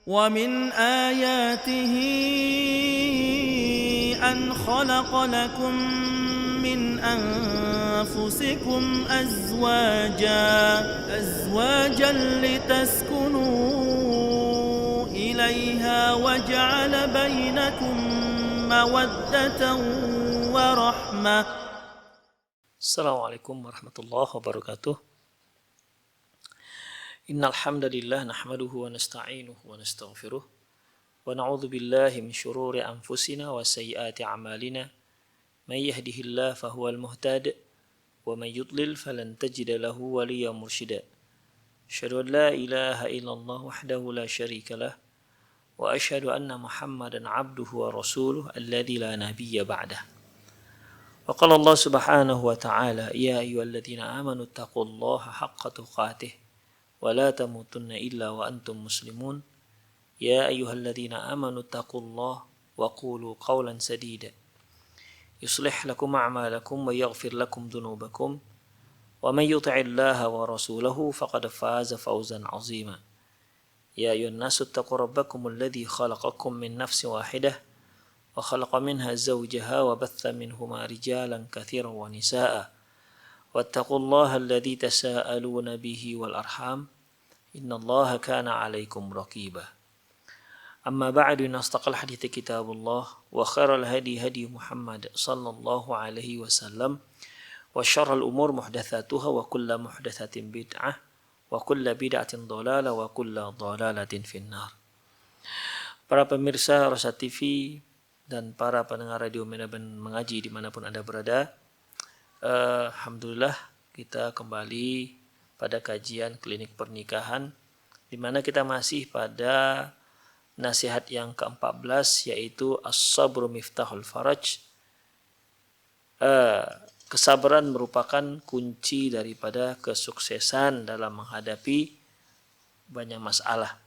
ومن آياته أن خلق لكم من أنفسكم أزواجا لتسكنوا إليها وجعل بينكم مودة ورحمة. السلام عليكم ورحمة الله وبركاته. إن الحمد لله نحمده ونستعينه ونستغفره ونعوذ بالله من شرور أنفسنا وسيئات أعمالنا من يهده الله فهو المهتد ومن يضلل فلن تجد له وليا مرشدا أشهد أن لا إله إلا الله وحده لا شريك له وأشهد أن محمدا عبده ورسوله الذي لا نبي بعده. وقال الله سبحانه وتعالى يا أيها الذين آمنوا اتقوا الله حق تقاته ولا تموتن إلا وأنتم مسلمون يا أيها الذين آمنوا اتقوا الله وقولوا قولا سديدا يصلح لكم أعمالكم ويغفر لكم ذنوبكم ومن يطع الله ورسوله فقد فاز فوزا عظيما يا أيها الناس اتقوا ربكم الذي خلقكم من نفس واحدة وخلق منها زوجها وبث منهما رجالا كثيرا ونساء واتقوا الله الذي تساءلون به والأرحام إن الله كان عليكم رقيبا. أما بعد أصدق الحديث كتاب الله وخير الهدي هدي محمد صلى الله عليه وسلم وشر الأمور محدثاتها وكل محدثة بدعة وكل بدعة ضلالة وكل ضلالة في النار. Para pemirsa Rosa TV dan para pendengar radio Medan Mengaji dimanapun Anda berada, alhamdulillah kita kembali pada kajian klinik pernikahan di mana kita masih pada nasihat yang ke-14 yaitu as-sabru miftahul faraj. Kesabaran merupakan kunci daripada kesuksesan dalam menghadapi banyak masalah.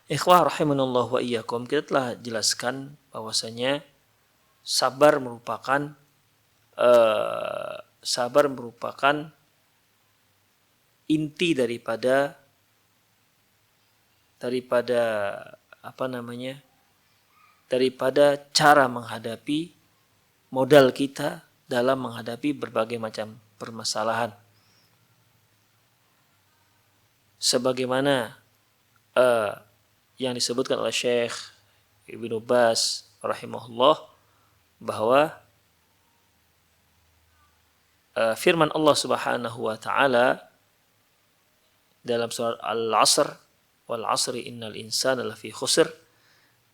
Ikhwah rahimanallah wa iyyakum, kita telah jelaskan bahwasanya sabar merupakan inti daripada cara menghadapi modal kita dalam menghadapi berbagai macam permasalahan. Sebagaimana yang disebutkan oleh Syekh Ibnu Baz rahimahullah bahwa firman Allah Subhanahu wa taala dalam surat Al-Asr, wal 'asri innal insana lafi khusr,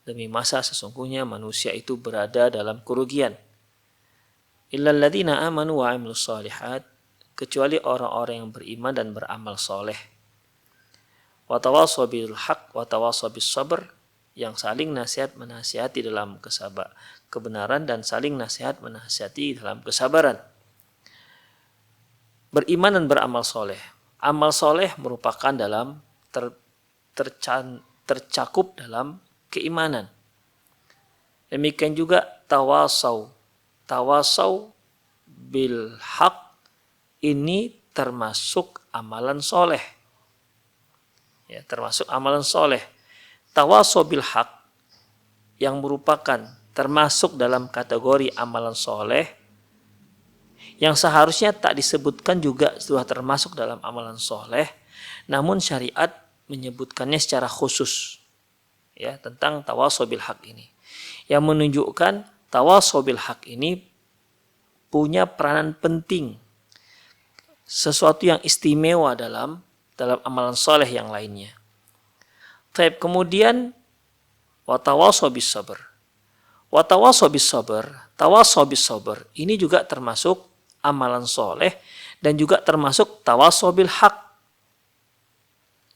demi masa sesungguhnya manusia itu berada dalam kerugian. Illal ladzina amanu wa 'amilus shalihat, kecuali orang-orang yang beriman dan beramal soleh. Wa tawassaw bil haqq wa tawassaw bis sabr, yang saling nasihat menasihati dalam kebenaran dan saling nasihat menasihati dalam kesabaran. Beriman dan beramal soleh. Amal soleh merupakan dalam tercakup dalam keimanan. Demikian juga tawasaw bil haq, ini termasuk amalan soleh. Ya, termasuk amalan soleh. Tawasaw bil haq yang merupakan termasuk dalam kategori amalan soleh, yang seharusnya tak disebutkan juga sudah termasuk dalam amalan soleh, namun syariat menyebutkannya secara khusus ya tentang tawasaw bil haq ini, yang menunjukkan tawasaw bil haq ini punya peranan penting, sesuatu yang istimewa dalam amalan soleh yang lainnya. Kemudian watawasaw bis sabr. Watawasaw bis sabr ini juga termasuk amalan soleh dan juga termasuk tawasaw bil haq.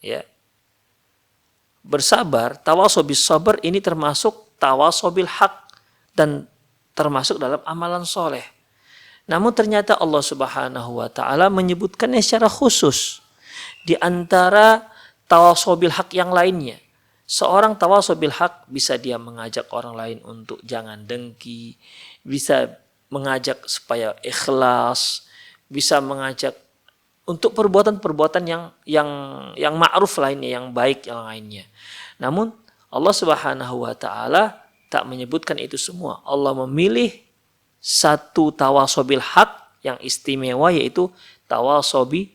Ya. Bersabar, tawasaw bis sabr ini termasuk tawasaw bil haq dan termasuk dalam amalan soleh. Namun ternyata Allah Subhanahu wa taala menyebutkannya secara khusus di antara tawasaw bil haq yang lainnya. Seorang tawasaw bil haq bisa dia mengajak orang lain untuk jangan dengki, bisa mengajak supaya ikhlas, bisa mengajak untuk perbuatan-perbuatan yang ma'ruf lainnya, yang baik yang lainnya. Namun Allah Subhanahu wa taala tak menyebutkan itu semua. Allah memilih satu tawasobil haq yang istimewa, yaitu tawasobi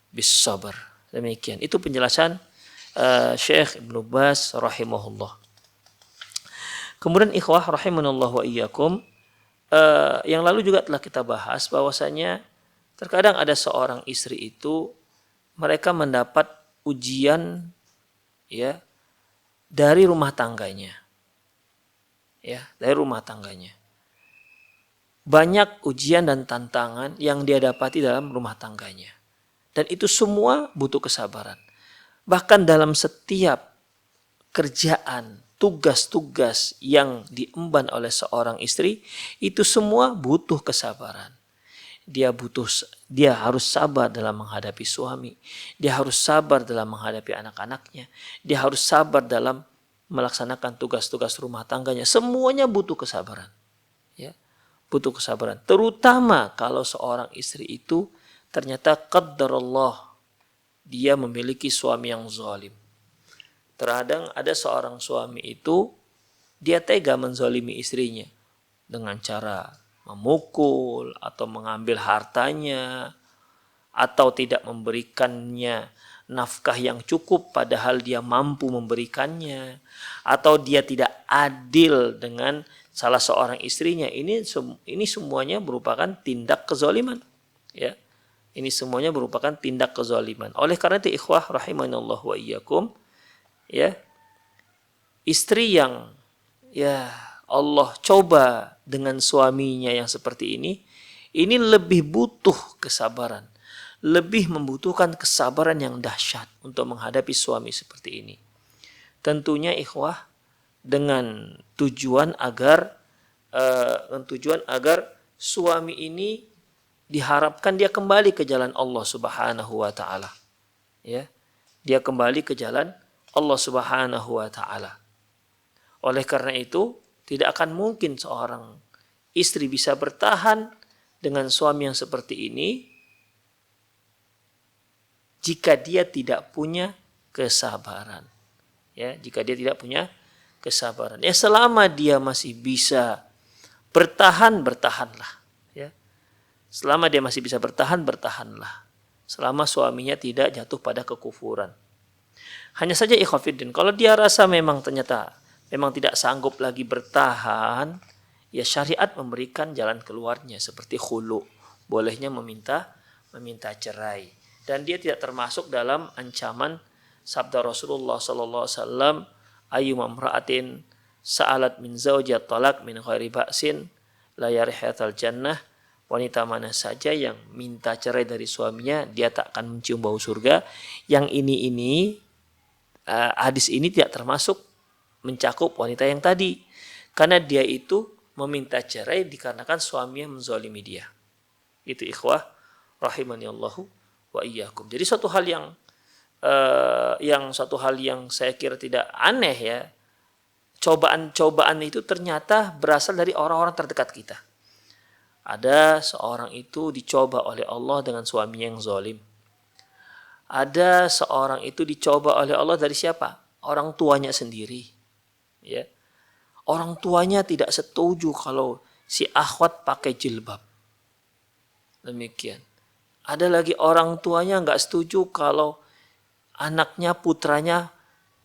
bis sabar. Demikian. Itu penjelasan Syekh Ibnu Baz rahimahullah. Kemudian ikhwah rahimanallah wa iyyakum, yang lalu juga telah kita bahas bahwasanya terkadang ada seorang istri itu mereka mendapat ujian ya dari rumah tangganya. Ya, dari rumah tangganya. Banyak ujian dan tantangan yang dia dapati dalam rumah tangganya. Dan itu semua butuh kesabaran. Bahkan dalam setiap kerjaan, tugas-tugas yang diemban oleh seorang istri, itu semua butuh kesabaran. Dia harus sabar dalam menghadapi suami. Dia harus sabar dalam menghadapi anak-anaknya. Dia harus sabar dalam melaksanakan tugas-tugas rumah tangganya. Semuanya butuh kesabaran. Ya, butuh kesabaran. Terutama kalau seorang istri itu ternyata qaddarallah dia memiliki suami yang zalim. Terkadang ada seorang suami itu dia tega menzalimi istrinya dengan cara memukul atau mengambil hartanya atau tidak memberikannya nafkah yang cukup padahal dia mampu memberikannya, atau dia tidak adil dengan salah seorang istrinya. Ini semuanya merupakan tindak kezaliman, ya. Ini semuanya merupakan tindak kezaliman. Oleh karena itu ikhwah rahimanallah wa iyyakum, ya, istri yang ya Allah coba dengan suaminya yang seperti ini lebih butuh kesabaran. Lebih membutuhkan kesabaran yang dahsyat untuk menghadapi suami seperti ini. Tentunya ikhwah dengan tujuan agar suami ini diharapkan dia kembali ke jalan Allah Subhanahu wa taala. Ya. Dia kembali ke jalan Allah Subhanahu wa taala. Oleh karena itu, tidak akan mungkin seorang istri bisa bertahan dengan suami yang seperti ini jika dia tidak punya kesabaran. Ya, jika dia tidak punya kesabaran. Ya, selama dia masih bisa bertahan, bertahanlah. Ya. Selama dia masih bisa bertahan, bertahanlah. Selama suaminya tidak jatuh pada kekufuran. Hanya saja ikhwafiddin, kalau dia rasa memang ternyata memang tidak sanggup lagi bertahan, ya syariat memberikan jalan keluarnya seperti khulu. Bolehnya meminta cerai. Dan dia tidak termasuk dalam ancaman sabda Rasulullah sallallahu alaihi wasallam, ayyuma imra'atin sa'alat min zawjat talaq min ghairi ba'sin la yarihatal jannah. Wanita mana saja yang minta cerai dari suaminya, dia tak akan mencium bau surga. Yang ini hadis ini tidak termasuk mencakup wanita yang tadi, karena dia itu meminta cerai dikarenakan suaminya menzalimi dia. Itu ikhwah rahimani Allahu wa iyyakum. Jadi suatu hal yang saya kira tidak aneh, ya. Cobaan-cobaan itu ternyata berasal dari orang-orang terdekat kita. Ada seorang itu dicoba oleh Allah dengan suaminya yang zalim. Ada seorang itu dicoba oleh Allah dari siapa? Orang tuanya sendiri. Ya. Orang tuanya tidak setuju kalau si akhwat pakai jilbab. Demikian. Ada lagi orang tuanya nggak setuju kalau anaknya, putranya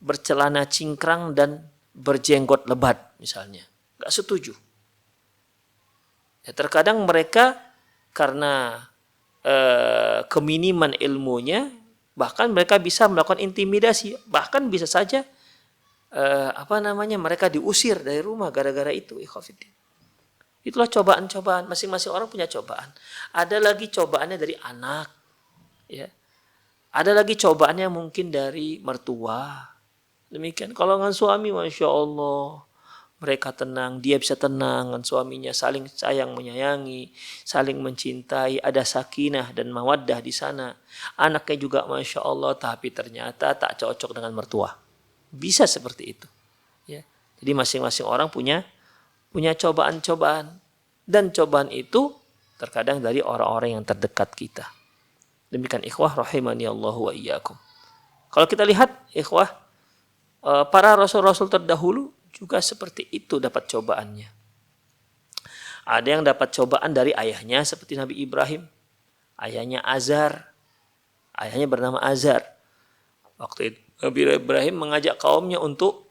bercelana cingkrang dan berjenggot lebat misalnya. Nggak setuju. Ya, terkadang mereka karena keminiman ilmunya, bahkan mereka bisa melakukan intimidasi. Bahkan bisa saja mereka diusir dari rumah gara-gara itu. Itulah cobaan-cobaan. Masing-masing orang punya cobaan. Ada lagi cobaannya dari anak, ya. Ada lagi cobaannya mungkin dari mertua. Demikian. Kalau dengan suami, masya Allah, mereka tenang, dia bisa tenang dengan suaminya, saling sayang menyayangi, saling mencintai, ada sakinah dan mawaddah di sana. Anaknya juga masya Allah, tapi ternyata tak cocok dengan mertua. Bisa seperti itu. Ya. Jadi masing-masing orang punya cobaan-cobaan. Dan cobaan itu terkadang dari orang-orang yang terdekat kita. Demikian ikhwah rahimani Allah wa iyyakum. Kalau kita lihat ikhwah, para rasul-rasul terdahulu juga seperti itu dapat cobaannya. Ada yang dapat cobaan dari ayahnya seperti Nabi Ibrahim. Ayahnya Azar. Ayahnya bernama Azar. Waktu itu Nabi Ibrahim mengajak kaumnya untuk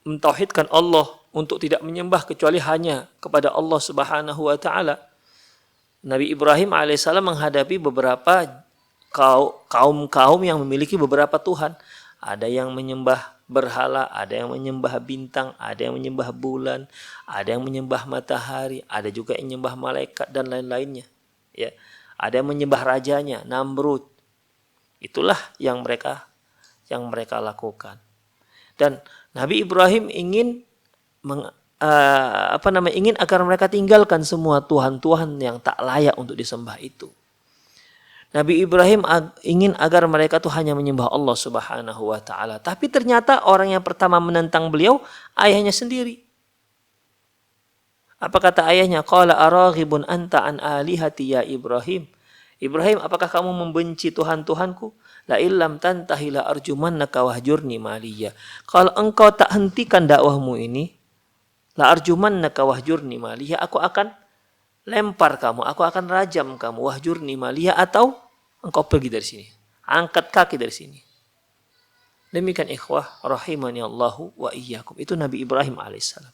mentauhidkan Allah, untuk tidak menyembah kecuali hanya kepada Allah Subhanahu wa taala. Nabi Ibrahim alaihissalam menghadapi beberapa kaum yang memiliki beberapa tuhan. Ada yang menyembah berhala, ada yang menyembah bintang, ada yang menyembah bulan, ada yang menyembah matahari, ada juga yang menyembah malaikat dan lain-lainnya. Ya, ada yang menyembah rajanya, Namrud. Itulah yang mereka lakukan. Dan Nabi Ibrahim ingin agar mereka tinggalkan semua tuhan-tuhan yang tak layak untuk disembah itu. Nabi Ibrahim ingin agar mereka tuh hanya menyembah Allah Subhanahu wa taala. Tapi ternyata orang yang pertama menentang beliau ayahnya sendiri. Apa kata ayahnya? Qala araghibun anta an alihati ya Ibrahim. Ibrahim, apakah kamu membenci Tuhan-Tuhanku? La illam tantahi la arjumannaka wahjurni maliya. Kalau engkau tak hentikan dakwahmu ini, la arjumannaka wahjurni maliya, aku akan lempar kamu, aku akan rajam kamu, wahjurni maliya, atau engkau pergi dari sini, angkat kaki dari sini. Demikian ikhwah rahimani Allahu wa iyyakum. Itu Nabi Ibrahim alaihissalam.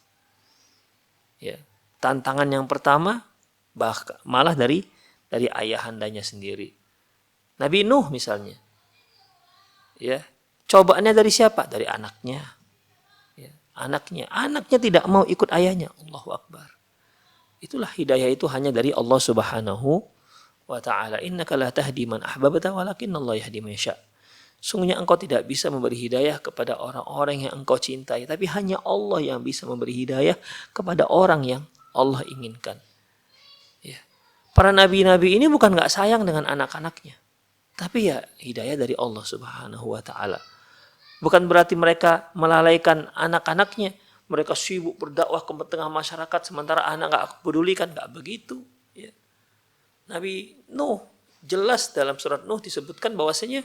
Ya, tantangan yang pertama malah dari ayahandanya sendiri. Nabi Nuh misalnya. Ya, cobaannya dari siapa? Dari anaknya. Ya, anaknya tidak mau ikut ayahnya. Allahu Akbar. Itulah hidayah itu hanya dari Allah Subhanahu wa taala. Innaka la tahdi man ahbabta walakinnallaha yahdi man yasha. Sungguhnya engkau tidak bisa memberi hidayah kepada orang-orang yang engkau cintai, tapi hanya Allah yang bisa memberi hidayah kepada orang yang Allah inginkan. Ya. Para nabi-nabi ini bukan enggak sayang dengan anak-anaknya, tapi ya hidayah dari Allah Subhanahu wa taala. Bukan berarti mereka melalaikan anak-anaknya. Mereka sibuk berdakwah ke tengah masyarakat sementara anak enggak pedulikan, enggak begitu. Ya. Nabi Nuh jelas dalam surat Nuh disebutkan bahwasanya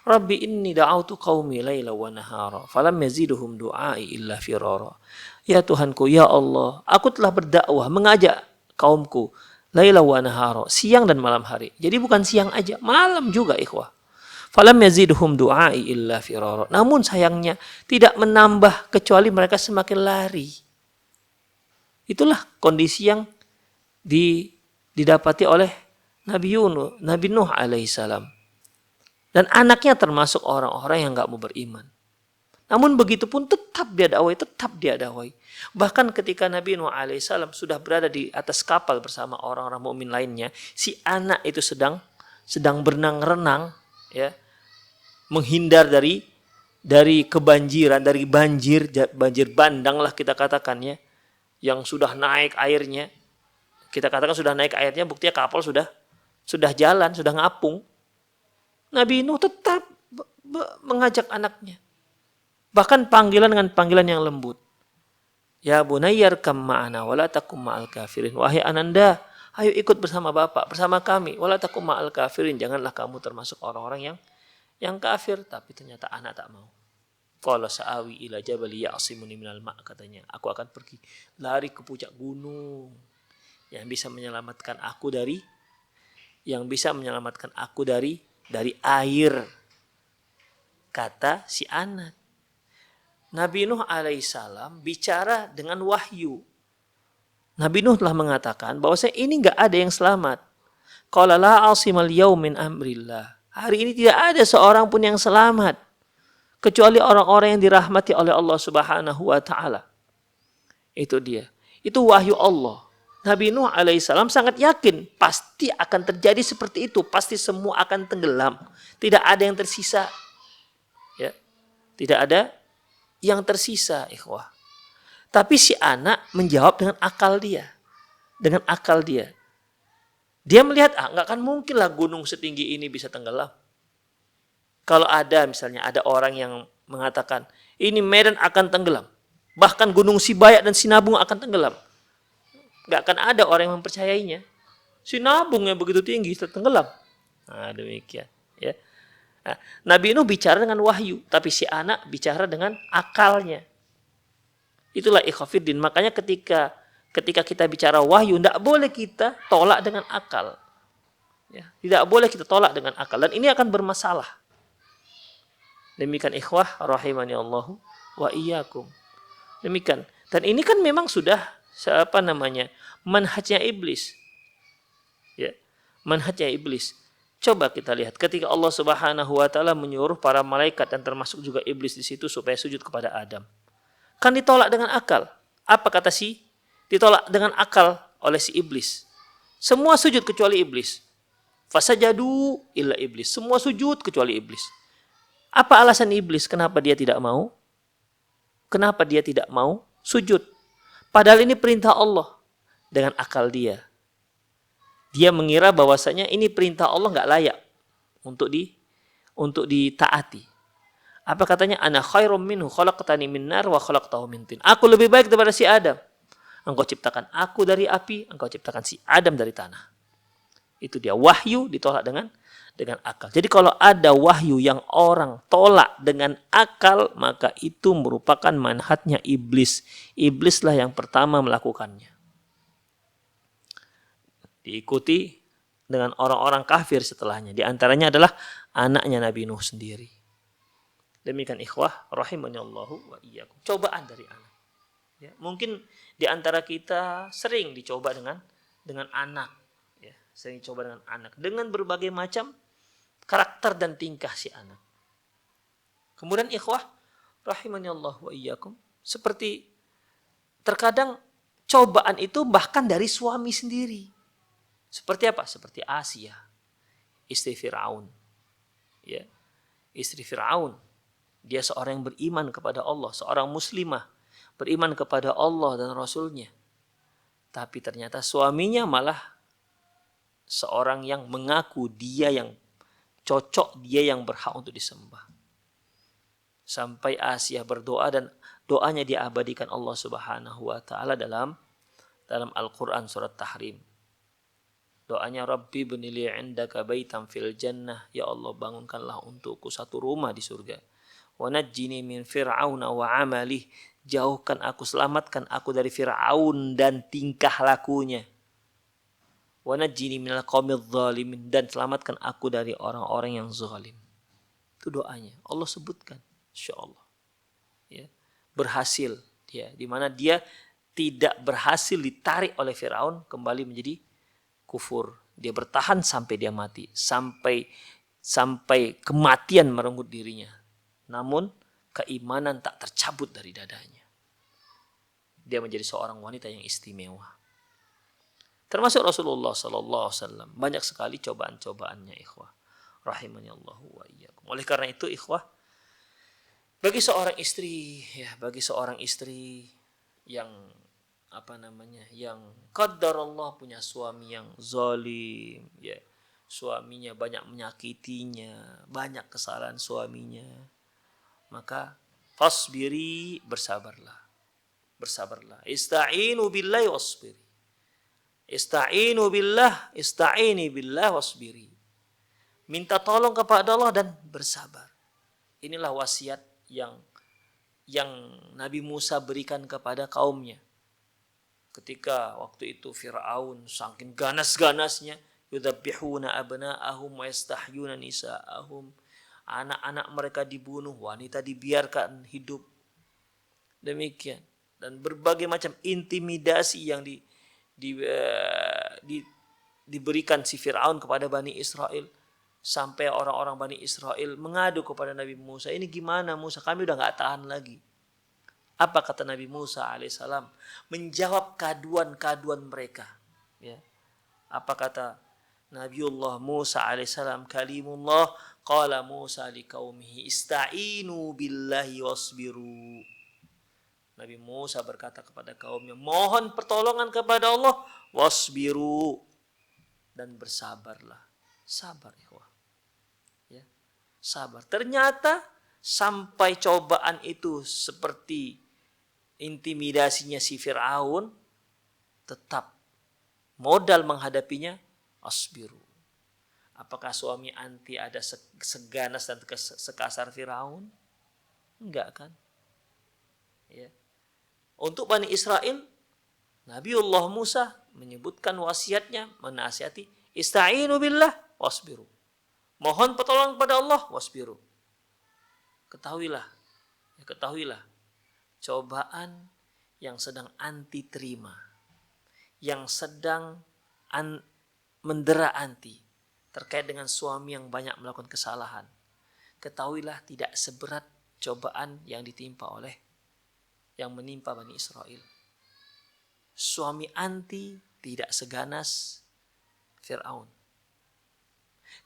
Rabbi inni da'autu qaumi laila wa nahara falam yaziduhum du'ai illa firara. Ya Tuhanku, ya Allah, aku telah berdakwah mengajak kaumku laila wa nahara, siang dan malam hari. Jadi bukan siang aja, malam juga ikhwah. Falam yaziduhum du'ai illa firara. Namun sayangnya tidak menambah kecuali mereka semakin lari. Itulah kondisi yang didapati oleh Nabi Nuh alaihissalam. Dan anaknya termasuk orang-orang yang enggak mau beriman. Namun begitu pun tetap dia dakwai. Bahkan ketika Nabi Nuh alaihissalam sudah berada di atas kapal bersama orang-orang mukmin lainnya, si anak itu sedang berenang-renang, ya, menghindar dari kebanjiran, dari banjir bandang lah kita katakan, ya, yang sudah naik airnya. Kita katakan sudah naik airnya, buktinya kapal sudah jalan, sudah ngapung. Nabi Nuh tetap mengajak anaknya. Bahkan panggilan dengan panggilan yang lembut. Ya bunayyar kam ma'ana wala takum ma'al kafirin. Wahai ananda, ayo ikut bersama bapak, bersama kami. Wala takum ma'al kafirin. Janganlah kamu termasuk orang-orang yang kafir. Tapi ternyata anak tak mau. Qala sa'awi ila jabali ya'simuni minal ma', katanya. Aku akan pergi lari ke puncak gunung yang bisa menyelamatkan aku dari air, kata si anak. Nabi Nuh alaihissalam bicara dengan wahyu. Nabi Nuh telah mengatakan bahwa ini enggak ada yang selamat. Qala la asimal yaum min amrillah. Hari ini tidak ada seorang pun yang selamat kecuali orang-orang yang dirahmati oleh Allah Subhanahu wa taala. Itu dia. Itu wahyu Allah. Nabi Nuh alaihissalam sangat yakin pasti akan terjadi seperti itu. Pasti semua akan tenggelam. Tidak ada yang tersisa. Ya. Tidak ada yang tersisa, ikhwah. Tapi si anak menjawab dengan akal dia. Dia melihat, nggak akan mungkin lah gunung setinggi ini bisa tenggelam. Kalau misalnya ada orang yang mengatakan, ini Medan akan tenggelam. Bahkan gunung Sibayak dan Sinabung akan tenggelam. Nggak akan ada orang yang mempercayainya. Sinabung yang begitu tinggi tenggelam. Nah, demikian. Ya. Nah, Nabi Nuh bicara dengan wahyu, tapi si anak bicara dengan akalnya. Itulah ikhwafiddin. Makanya ketika kita bicara wahyu, tidak boleh kita tolak dengan akal. Ya, tidak boleh kita tolak dengan akal. Dan ini akan bermasalah. Demikian ikhwah rahimani Allahu wa iyyakum. Demikian. Dan ini kan memang sudah manhajnya iblis. Ya, manhajnya iblis. Coba kita lihat ketika Allah Subhanahu wa taala menyuruh para malaikat dan termasuk juga iblis di situ supaya sujud kepada Adam. Kan ditolak dengan akal. Apa kata si? Ditolak dengan akal oleh si iblis. Semua sujud kecuali iblis. Fasajadu illa iblis. Semua sujud kecuali iblis. Apa alasan iblis kenapa dia tidak mau? Kenapa dia tidak mau sujud? Padahal ini perintah Allah. Dengan akal dia. Dia mengira bahwasanya ini perintah Allah nggak layak untuk ditaati. Apa katanya? Ana khairum minhu khalaqtani min nar wa khalaqtahu min tin. Aku lebih baik daripada si Adam. Engkau ciptakan aku dari api, engkau ciptakan si Adam dari tanah. Itu dia wahyu ditolak dengan akal. Jadi kalau ada wahyu yang orang tolak dengan akal, maka itu merupakan manhajnya iblis. Iblislah yang pertama melakukannya. Diikuti dengan orang-orang kafir setelahnya. Di antaranya adalah anaknya Nabi Nuh sendiri. Demikian ikhwah rahimani Allahu wa iyyakum. Cobaan dari anak. Ya, mungkin di antara kita sering dicoba dengan anak. Ya, sering dicoba dengan anak. Dengan berbagai macam karakter dan tingkah si anak. Kemudian ikhwah rahimani Allahu wa iyyakum. Seperti terkadang cobaan itu bahkan dari suami sendiri. Seperti apa? Seperti Asia, istri Fir'aun. Ya, istri Fir'aun. Dia seorang yang beriman kepada Allah, seorang muslimah, beriman kepada Allah dan Rasulnya. Tapi ternyata suaminya malah seorang yang mengaku dia yang cocok, dia yang berhak untuk disembah. Sampai Asia berdoa dan doanya diabadikan Allah Subhanahu wa taala dalam Al-Qur'an surat Tahrim. Doanya Rabbi binili indaka baitan fil jannah. Ya Allah, bangunkanlah untukku satu rumah di surga. Wa najjini min fir'auna wa amalih. Jauhkan aku, selamatkan aku dari Fir'aun dan tingkah lakunya. Wa najjini minal qaumidz zalimin, dan selamatkan aku dari orang-orang yang zalim. Itu doanya. Allah sebutkan, insyaallah. Ya, berhasil dia, di mana dia tidak berhasil ditarik oleh Fir'aun kembali menjadi kufur. Dia bertahan sampai dia mati, sampai kematian merenggut dirinya. Namun keimanan tak tercabut dari dadanya. Dia menjadi seorang wanita yang istimewa. Termasuk Rasulullah sallallahu alaihi wasallam. Banyak sekali cobaan-cobaannya ikhwah. Rahimani Allah wa iyyakum. Oleh karena itu ikhwah, bagi seorang istri yang yang qadarullah punya suami yang zalim, ya, suaminya banyak menyakitinya, banyak kesalahan suaminya, maka fasbiri, bersabarlah. Ista'inu billahi wasbiri. Ista'inu ista'ini billah wasbiri. Minta tolong kepada Allah dan bersabar. Inilah wasiat yang Nabi Musa berikan kepada kaumnya. Ketika waktu itu Fir'aun saking ganas-ganasnya, yudzabbihuna abna'ahum wa yastahyuna nisa'ahum. Anak-anak mereka dibunuh, wanita dibiarkan hidup. Demikian. Dan berbagai macam intimidasi yang diberikan si Fir'aun kepada Bani Israel. Sampai orang-orang Bani Israel mengadu kepada Nabi Musa. Ini gimana Musa? Kami udah gak tahan lagi. Apa kata Nabi Musa alaihissalam? Menjawab kaduan-kaduan mereka. Ya. Apa kata Nabiullah Musa alaihissalam? Kalimullah. Qala Musa liqaumihi ista'inu billahi wasbiru. Nabi Musa berkata kepada kaumnya, mohon pertolongan kepada Allah, wasbiru, dan bersabarlah. Sabar ikhwah. Ya. Sabar. Ternyata sampai cobaan itu seperti intimidasinya si Fir'aun, tetap modal menghadapinya asbiru. Apakah suami anti ada seganas dan sekasar Firaun? Enggak kan? Ya. Untuk Bani Israel, Nabiullah Musa menyebutkan wasiatnya, menasihati, ista'inu billah wasbiru. Mohon pertolongan kepada Allah wasbiru. Ketahuilah, cobaan yang sedang anti terima, yang sedang mendera anti terkait dengan suami yang banyak melakukan kesalahan. Ketahuilah tidak seberat cobaan yang menimpa Bani Israel. Suami anti tidak seganas Fir'aun.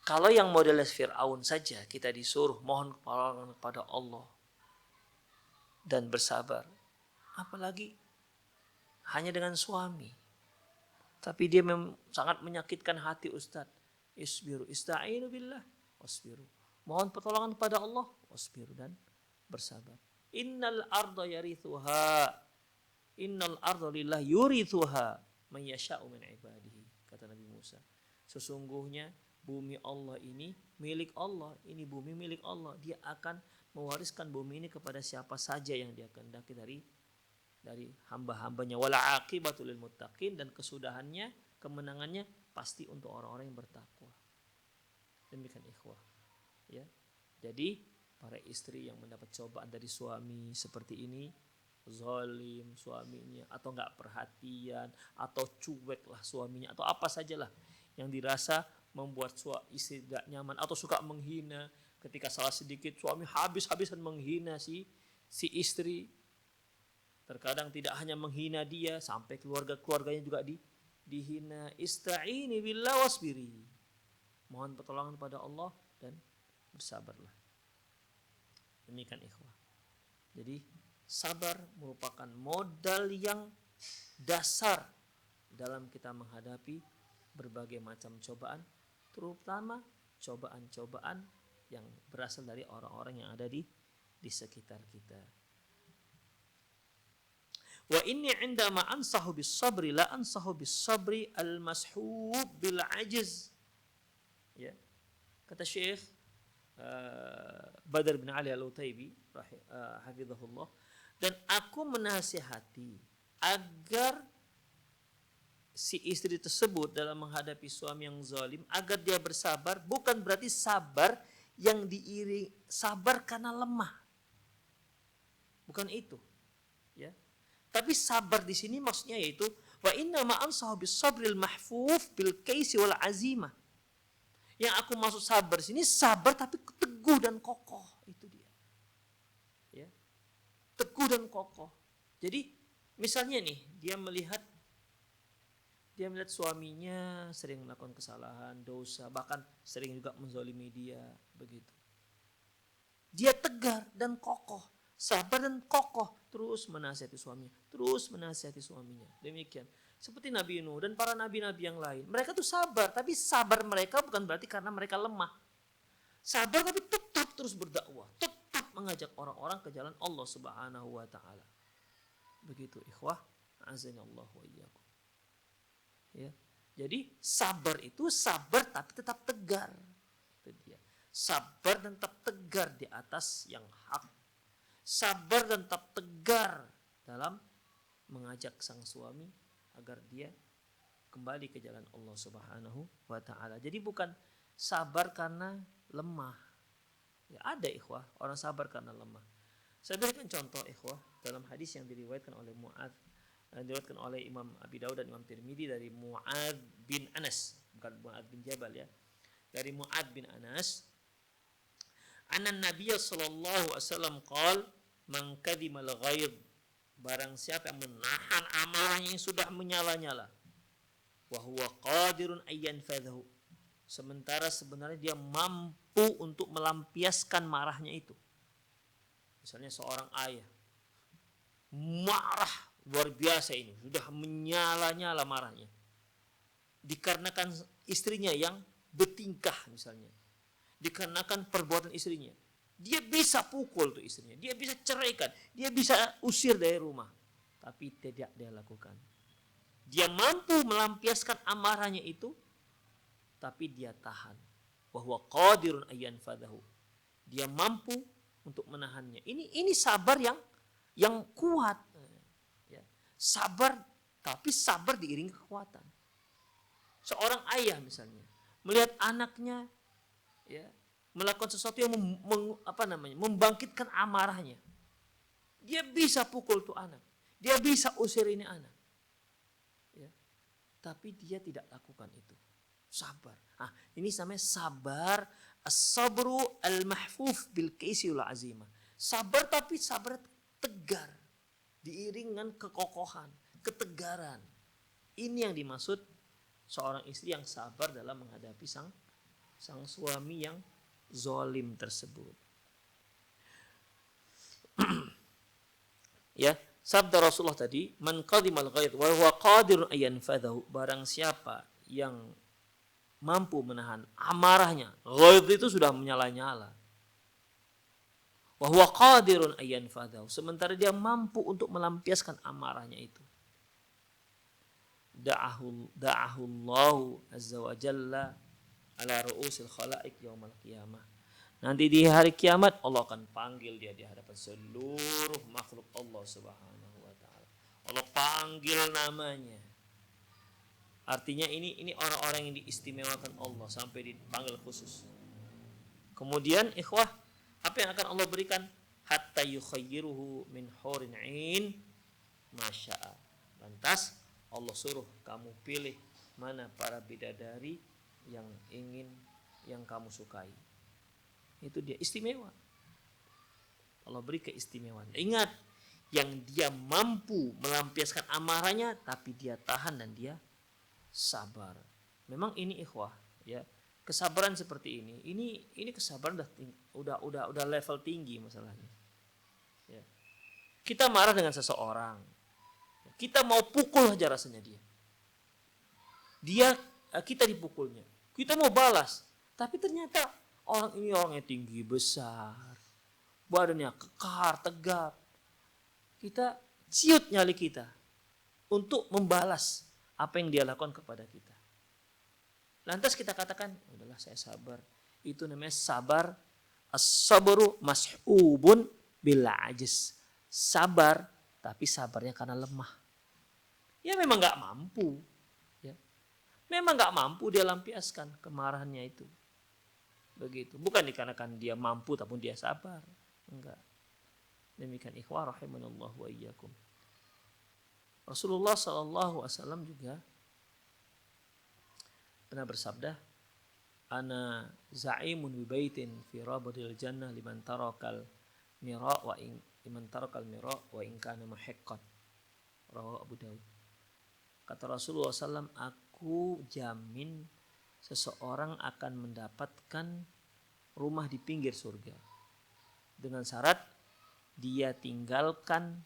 Kalau yang modelnya Fir'aun saja kita disuruh mohon pertolongan kepada Allah dan bersabar, apalagi hanya dengan suami. Tapi dia sangat menyakitkan hati Ustaz. Isbiru, ista'inu billah wasbiru. Mohon pertolongan kepada Allah wasbiru, dan bersabar. Innal arda lillah yurithuha man yasha'u min ibadihi, kata Nabi Musa. Sesungguhnya bumi Allah ini milik Allah, ini bumi milik Allah. Dia akan mewariskan bumi ini kepada siapa saja yang dia kehendaki dari hamba-hambanya. Wala aqibatu lil muttaqin, dan kesudahannya, kemenangannya pasti untuk orang-orang yang bertakwa. Demikian ikhwah. Ya. Jadi para istri yang mendapat cobaan dari suami seperti ini, zalim suaminya, atau enggak perhatian, atau cuek lah suaminya, atau apa sajalah yang dirasa membuat istri tidak nyaman, atau suka menghina. Ketika salah sedikit suami habis-habisan menghina si istri. Terkadang tidak hanya menghina dia, sampai keluarganya juga dihina. Ista'ini billah wasbiri. Mohon pertolongan pada Allah dan bersabarlah. Demikian ikhwah. Jadi sabar merupakan modal yang dasar dalam kita menghadapi berbagai macam cobaan, terutama cobaan-cobaan yang berasal dari orang-orang yang ada di sekitar kita. Wa inni indama ansahu bis sabri la ansahu bis sabri al mashhub bil ajiz. Ya. Kata Syekh Badr bin Ali Al-Utaibi hafizahullah, dan aku menasihati agar si istri tersebut dalam menghadapi suami yang zalim agar dia bersabar, bukan berarti sabar yang diiringi sabar karena lemah. Bukan itu. Ya. Tapi sabar di sini maksudnya yaitu wa inna ma ansahu bis sabril mahfuf bil kaisi wal azimah. Yang aku maksud sabar di sini sabar tapi teguh dan kokoh, itu dia. Ya. Teguh dan kokoh. Jadi misalnya nih dia melihat suaminya sering melakukan kesalahan, dosa, bahkan sering juga menzalimi dia, begitu. Dia tegar dan kokoh, sabar dan kokoh, terus menasihati suaminya. Demikian. Seperti Nabi Nuh dan para nabi-nabi yang lain. Mereka tuh sabar, tapi sabar mereka bukan berarti karena mereka lemah. Sabar tapi tetap terus berdakwah, tetap mengajak orang-orang ke jalan Allah Subhanahu wa taala. Begitu ikhwah, azanallahu wa iyyakum. Ya. Jadi sabar itu sabar tapi tetap tegar. Itu dia. Sabar dan tetap tegar di atas yang hak. Sabar dan tetap tegar dalam mengajak sang suami agar dia kembali ke jalan Allah Subhanahu wa taala. Jadi bukan sabar karena lemah. Ya, ada ikhwah orang sabar karena lemah. Saya berikan contoh ikhwah dalam hadis yang diriwayatkan oleh diriwayatkan oleh Imam Abi Daud dan Imam Tirmidzi dari Mu'adz bin Anas, bukan Mu'adz bin Jabal ya. Dari Mu'adz bin Anas, anna Nabiy sallallahu alaihi wasallam qala man kadhimal ghaid, barang siapa yang menahan amarahnya yang sudah menyala-nyala, wa huwa qadirun ayyan fadhu, sementara sebenarnya dia mampu untuk melampiaskan marahnya itu. Misalnya seorang ayah marah luar biasa, ini sudah menyala-nyala marahnya dikarenakan istrinya yang bertingkah, misalnya dikarenakan perbuatan istrinya, dia bisa pukul tuh istrinya, dia bisa ceraikan, dia bisa usir dari rumah, tapi tidak dia lakukan. Dia mampu melampiaskan amarahnya itu, tapi dia tahan. wa huwa qadirun ayyanfadhahu. Dia mampu untuk menahannya. Ini sabar yang kuat. Ya. Sabar, tapi sabar diiringi kekuatan. Seorang ayah misalnya melihat anaknya ya melakukan sesuatu yang membangkitkan amarahnya. Dia bisa pukul tuh anak. Dia bisa usir ini anak. Ya. Tapi dia tidak lakukan itu. Sabar. Nah, ini namanya sabar as-sabru al-mahfuf bil kaisi wal azimah. Sabar tapi sabar tegar. Diiring dengan kekokohan, ketegaran. Ini yang dimaksud seorang istri yang sabar dalam menghadapi sang suami yang zalim tersebut. Ya, sabda Rasulullah tadi, man qadimal ghaid wa huwa qadirun ayyanfadhahu. Barang siapa yang mampu menahan amarahnya, ghaid itu sudah menyala-nyala. Wa huwa qadirun ayyanfadhahu. Sementara dia mampu untuk melampiaskan amarahnya itu. Da'ahu Allahu azza wa jalla ala ru'usil khalaiq yaumal qiyamah. Nanti di hari kiamat Allah akan panggil dia di hadapan seluruh makhluk Allah Subhanahu wa taala. Allah panggil namanya. Artinya ini orang-orang yang diistimewakan Allah sampai dipanggil khusus. Kemudian ikhwah, apa yang akan Allah berikan? Hatta yukhayyiruhu min hurin 'ain masya'a. Lantas Allah suruh kamu pilih mana para bidadari yang kamu sukai. Itu dia istimewa. Allah beri keistimewaan. Ingat, yang dia mampu melampiaskan amarahnya tapi dia tahan dan dia sabar. Memang ini ikhwah, ya. Kesabaran seperti ini kesabaran udah level tinggi masalahnya. Ya. Kita marah dengan seseorang. Kita mau pukul aja rasanya kita dipukulnya. Kita mau balas, tapi ternyata orang ini orangnya tinggi besar, badannya kekar, tegap. Kita ciut nyali kita untuk membalas apa yang dia lakukan kepada kita. Lantas kita katakan, udahlah saya sabar. Itu namanya sabar. As-sabru mash'ubun bil ajiz. Sabar, tapi sabarnya karena lemah. Ya memang gak mampu. Ya. Memang gak mampu dia lampiaskan kemarahannya itu. Begitu. Bukan dikarenakan dia mampu tapi dia sabar. Enggak. Demikian ikhwah rahimanallahu wa iyyakum. Rasulullah SAW juga pernah bersabda, ana za'imun bi baitin fi rabadil jannah liman tarakal mira wa in kana muhiqqan. Rawahu Abu Daud. Kata Rasulullah SAW, aku jamin seseorang akan mendapatkan rumah di pinggir surga dengan syarat dia tinggalkan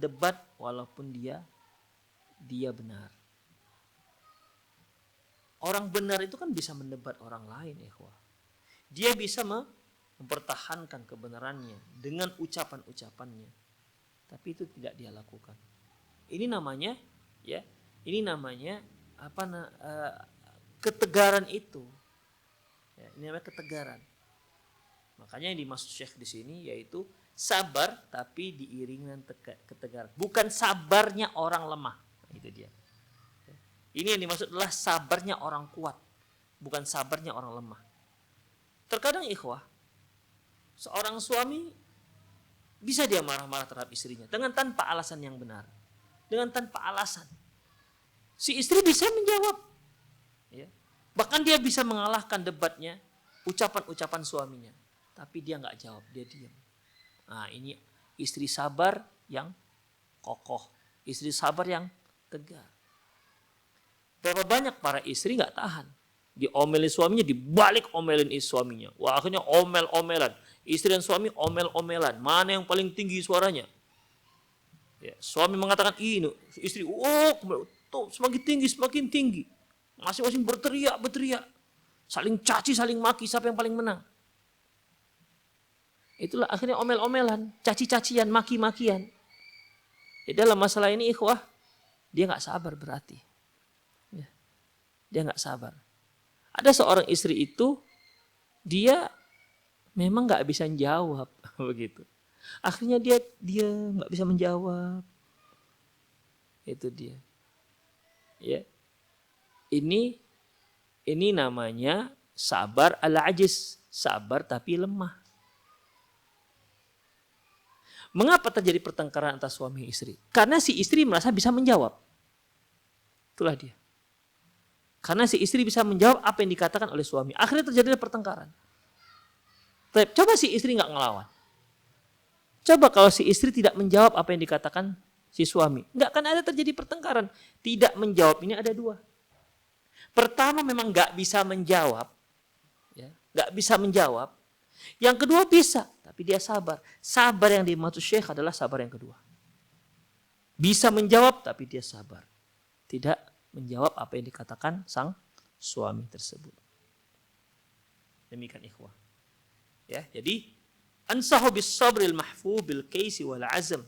debat walaupun dia benar. Orang benar itu kan bisa mendebat orang lain, ikhwah. Dia bisa mempertahankan kebenarannya dengan ucapan-ucapannya. Tapi itu tidak dia lakukan. Ini namanya ketegaran itu. Ya, ini namanya ketegaran. Makanya yang dimaksud Syekh di sini yaitu sabar tapi diiringi dengan ketegaran. Bukan sabarnya orang lemah. Nah, itu dia. Ini yang dimaksud adalah sabarnya orang kuat, bukan sabarnya orang lemah. Terkadang ikhwah, seorang suami bisa dia marah-marah terhadap istrinya dengan tanpa alasan yang benar. Dengan tanpa alasan. Si istri bisa menjawab. Ya. Bahkan dia bisa mengalahkan debatnya, ucapan-ucapan suaminya. Tapi dia gak jawab, dia diam. Nah ini istri sabar yang kokoh. Istri sabar yang tegar. Berapa banyak para istri gak tahan. Diomelin suaminya, dibalik omelin suaminya. Wah akhirnya omel-omelan. Istri dan suami omel-omelan. Mana yang paling tinggi suaranya? Ya, suami mengatakan ini, istri semakin tinggi. Masing-masing berteriak. Saling caci, saling maki, siapa yang paling menang? Itulah akhirnya omel-omelan, caci-cacian, maki-makian. Dalam masalah ini ikhwah, dia gak sabar berarti. Ya, dia gak sabar. Ada seorang istri itu, dia memang nggak bisa menjawab begitu. Akhirnya dia nggak bisa menjawab. Itu dia. Ya. Ini namanya sabar al-ajiz, sabar tapi lemah. Mengapa terjadi pertengkaran antara suami istri? Karena si istri merasa bisa menjawab. Itulah dia. Karena si istri bisa menjawab apa yang dikatakan oleh suami. Akhirnya terjadi pertengkaran. Coba si istri nggak ngelawan. Coba kalau si istri tidak menjawab apa yang dikatakan si suami. Nggak akan ada terjadi pertengkaran. Tidak menjawab ini ada dua. Pertama memang nggak bisa menjawab. Ya, nggak bisa menjawab. Yang kedua bisa, tapi dia sabar. Sabar yang dimaksud Syekh adalah sabar yang kedua. Bisa menjawab, tapi dia sabar. Tidak menjawab apa yang dikatakan sang suami tersebut. Demikian ikhwah. Ya, jadi ansahu bis sabril mahfu bil kaisi wal azm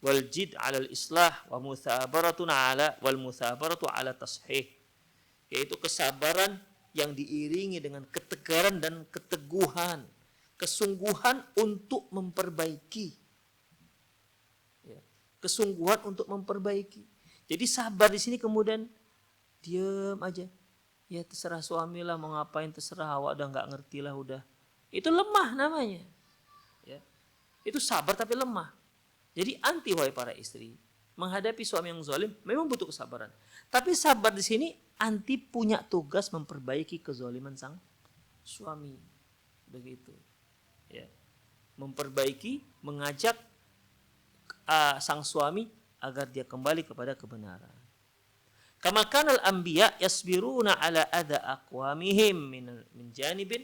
wal jid ala al islah wa muthabaratun ala wal muthabaratu ala tashih. Yaitu kesabaran yang diiringi dengan ketegaran dan keteguhan, kesungguhan untuk memperbaiki. Ya, kesungguhan untuk memperbaiki. Jadi sabar di sini kemudian diam aja. Ya terserah suami lah mau ngapain, terserah, awak udah nggak ngerti lah udah. Itu lemah namanya. Ya, itu sabar tapi lemah. Jadi anti wahai para istri. Menghadapi suami yang zalim memang butuh kesabaran. Tapi sabar di sini anti punya tugas memperbaiki kezaliman sang suami. Begitu. Ya. Memperbaiki, mengajak sang suami agar dia kembali kepada kebenaran. Kama kanal anbiya yasbiruna ala adha aqwamihim min janibin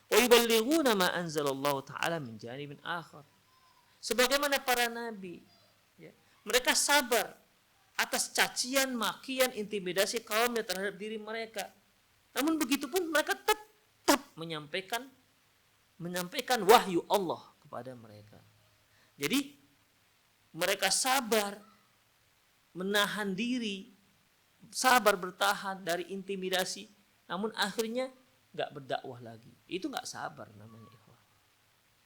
wa yuballighuna ma anzalallahu ta'ala min janibin akhar. Sebagaimana para nabi, ya, mereka sabar atas cacian, makian, intimidasi kaumnya terhadap diri mereka. Namun begitu pun mereka tetap menyampaikan wahyu Allah kepada mereka. Jadi mereka sabar menahan diri, sabar bertahan dari intimidasi, namun akhirnya nggak berdakwah lagi. Itu nggak sabar namanya, ikhwah.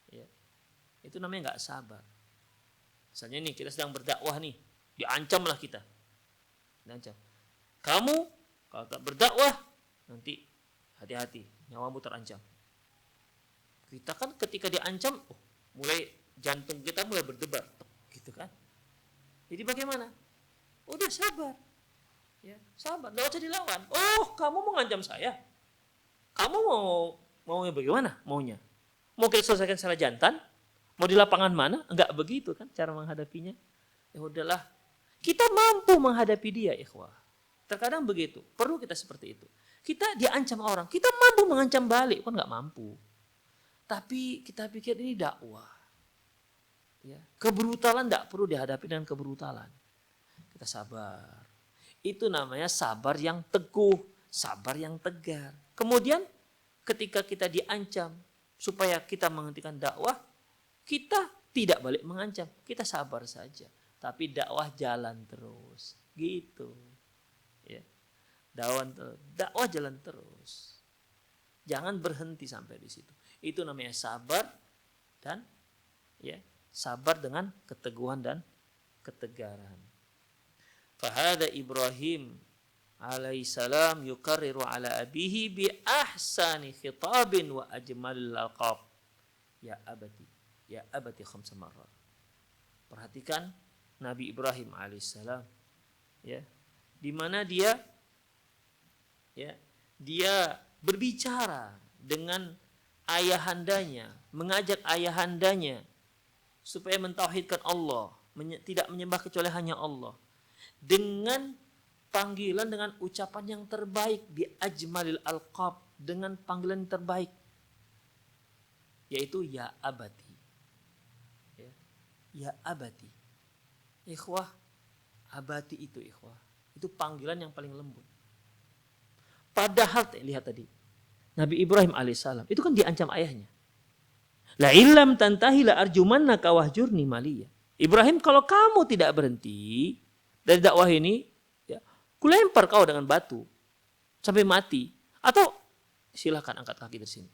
Ya. Itu namanya nggak sabar. Misalnya nih kita sedang berdakwah nih, diancamlah kita. Diancam. Kamu kalau tak berdakwah nanti hati-hati, nyawamu terancam. Kita kan ketika diancam, mulai jantung kita mulai berdebar, gitu kan? Jadi bagaimana? Udah sabar, ya sabar, nggak usah dilawan. Oh, kamu mau ngancam saya? Kamu maunya bagaimana? Mau kita selesaikan secara jantan? Mau di lapangan mana? Enggak begitu kan cara menghadapinya. Ya udahlah, kita mampu menghadapi dia, ikhwah. Terkadang begitu, perlu kita seperti itu. Kita diancam orang, kita mampu mengancam balik, kan nggak mampu. Tapi kita pikir ini dakwah. Ya, kebrutalan tidak perlu dihadapi dengan kebrutalan. Kita sabar. Itu namanya sabar yang teguh, sabar yang tegar. Kemudian ketika kita diancam supaya kita menghentikan dakwah, kita tidak balik mengancam, kita sabar saja. Tapi dakwah jalan terus, gitu. Ya. Dakwah jalan terus. Jangan berhenti sampai di situ. Itu namanya sabar dan ya, sabar dengan keteguhan dan ketegaran. Fahada Ibrahim alaihissalam yukarriru ala abihi bi ahsani khitabin wa ajmalil laqab. Ya abati khamsa marrat. Perhatikan Nabi Ibrahim alaihissalam, ya, di mana dia berbicara dengan ayahandanya, mengajak ayahandanya supaya mentauhidkan Allah, tidak menyembah kecuali hanya Allah, dengan panggilan, dengan ucapan yang terbaik, bi ajmalil alqab, dengan panggilan yang terbaik, yaitu ya abati. Ya abati. Ikhwah, abati itu ikhwah, itu panggilan yang paling lembut. Padahal lihat tadi Nabi Ibrahim alaihissalam itu kan diancam ayahnya. La illam tantahi la arjumannaka wahjurni maliya. Ibrahim, kalau kamu tidak berhenti dari dakwah ini, ya, kulempar kau dengan batu sampai mati, Atau silakan angkat kaki dari sini.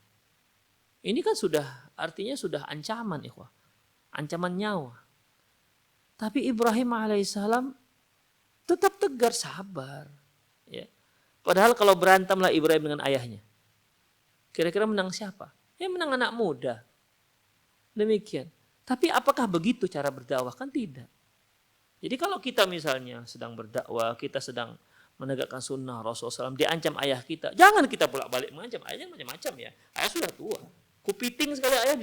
Ini kan artinya sudah ancaman, ikhwah. Ancaman nyawa. Tapi Ibrahim alaihissalam tetap tegar, sabar. Ya. Padahal kalau berantemlah Ibrahim dengan ayahnya, kira-kira menang siapa? Ya menang anak muda. Demikian. Tapi apakah begitu cara berdakwah? Kan tidak. Jadi kalau kita misalnya sedang berdakwah, kita sedang menegakkan sunnah Rasulullah SAW, diancam ayah kita, jangan kita bolak-balik mengancam ayahnya macam-macam ya. Ayah sudah tua. Kupiting sekali ayah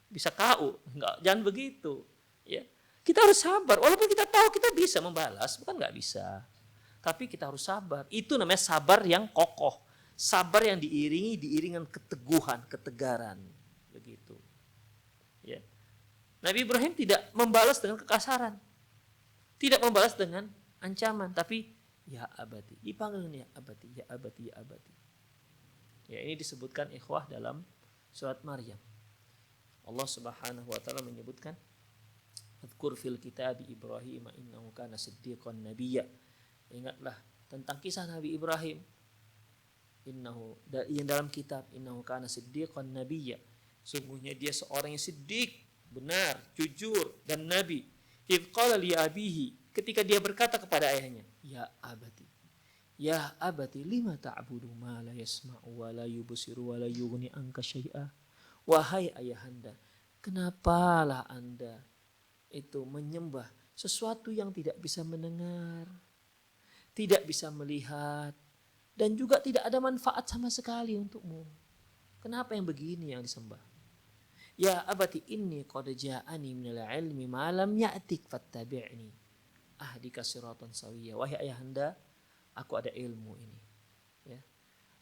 bisa KU. Enggak, jangan begitu. Ya. Kita harus sabar. Walaupun kita tahu kita bisa membalas, bukan nggak bisa. Tapi kita harus sabar. Itu namanya sabar yang kokoh. Sabar yang diiringi dengan keteguhan, ketegaran. Begitu. Ya. Nabi Ibrahim tidak membalas dengan kekasaran. Tidak membalas dengan ancaman. Tapi ya abadi. Dipanggil ya abadi, ya abadi, ya abadi. Ya, ini disebutkan ikhwah dalam surat Maryam. Allah Subhanahu wa taala menyebutkan, "Adzkur fil kitabi Ibrahim innahu kana siddiqan nabiyya." Ingatlah tentang kisah Nabi Ibrahim. Yang dalam kitab, innahu kana siddiqan nabiyya. Sungguhnya dia seorang yang siddiq, benar, jujur dan nabi. Idz qala li abihi, ketika dia berkata kepada ayahnya, "Ya abati, ya abati lima ta'budu ma la yasma'u wa la yubsiru wa la yughni anka syai'a." Wahai ayahanda, kenapalah Anda itu menyembah sesuatu yang tidak bisa mendengar, tidak bisa melihat, dan juga tidak ada manfaat sama sekali untukmu. Kenapa yang begini yang disembah? Ya abati inni qad ja'ani minal ilmi ma lam ya'tik fattabi'ni ahdika siratan sawiyya. Wahai ayahanda, aku ada ilmu ini. Ya.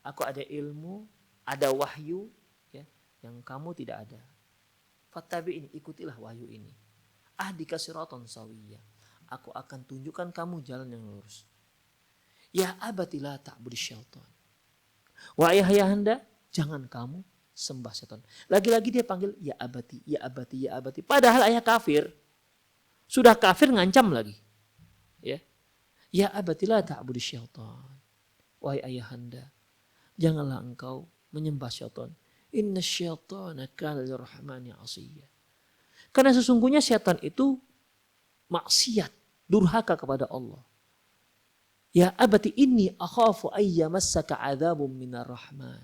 Aku ada ilmu, ada wahyu ya, yang kamu tidak ada. Fattabi'ni, ikutilah wahyu ini. Ahdika siratan sawiyya. Aku akan tunjukkan kamu jalan yang lurus. Ya abati la ta'budis syaitan. Wahai ayahanda, jangan kamu sembah setan. Lagi-lagi dia panggil ya abati, ya abati, ya abati. Padahal ayah kafir. Sudah kafir ngancam lagi. Ya. Ya abati la ta'budis syaitan. Wahai ayahanda, janganlah engkau menyembah syaitan. Inna syaitana kana lirrahmani 'asiyya. Karena sesungguhnya syaitan itu maksiat, durhaka kepada Allah. Ya abati inni akhafu ayyamassaka 'adzabun minar rahman.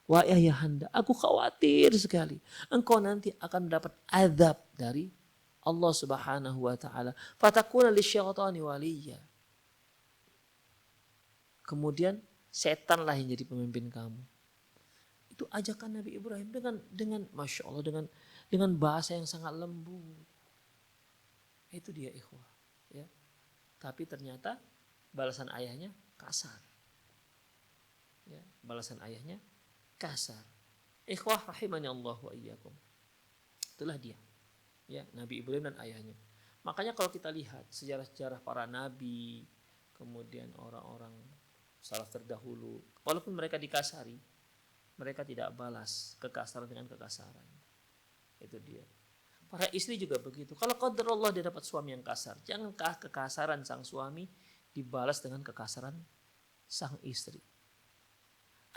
Wahai ayahanda, aku khawatir sekali engkau nanti akan mendapat azab dari Allah Subhanahu wa taala. Fatakuna lisyaitani waliya. Kemudian setanlah yang jadi pemimpin kamu. Itu ajakan Nabi Ibrahim dengan Masya Allah, dengan bahasa yang sangat lembut. Itu dia ikhwah. Ya. Tapi ternyata balasan ayahnya kasar. Ya, balasan ayahnya kasar. Ikhwah rahimani Allah wa iyyakum. Itulah dia. Ya, Nabi Ibrahim dan ayahnya. Makanya kalau kita lihat sejarah-sejarah para nabi, kemudian orang-orang salaf terdahulu, walaupun mereka dikasari, mereka tidak balas kekasaran dengan kekasaran. Itu dia. Para istri juga begitu. Kalau qadar Allah dia dapat suami yang kasar, jangankah kekasaran sang suami dibalas dengan kekasaran sang istri.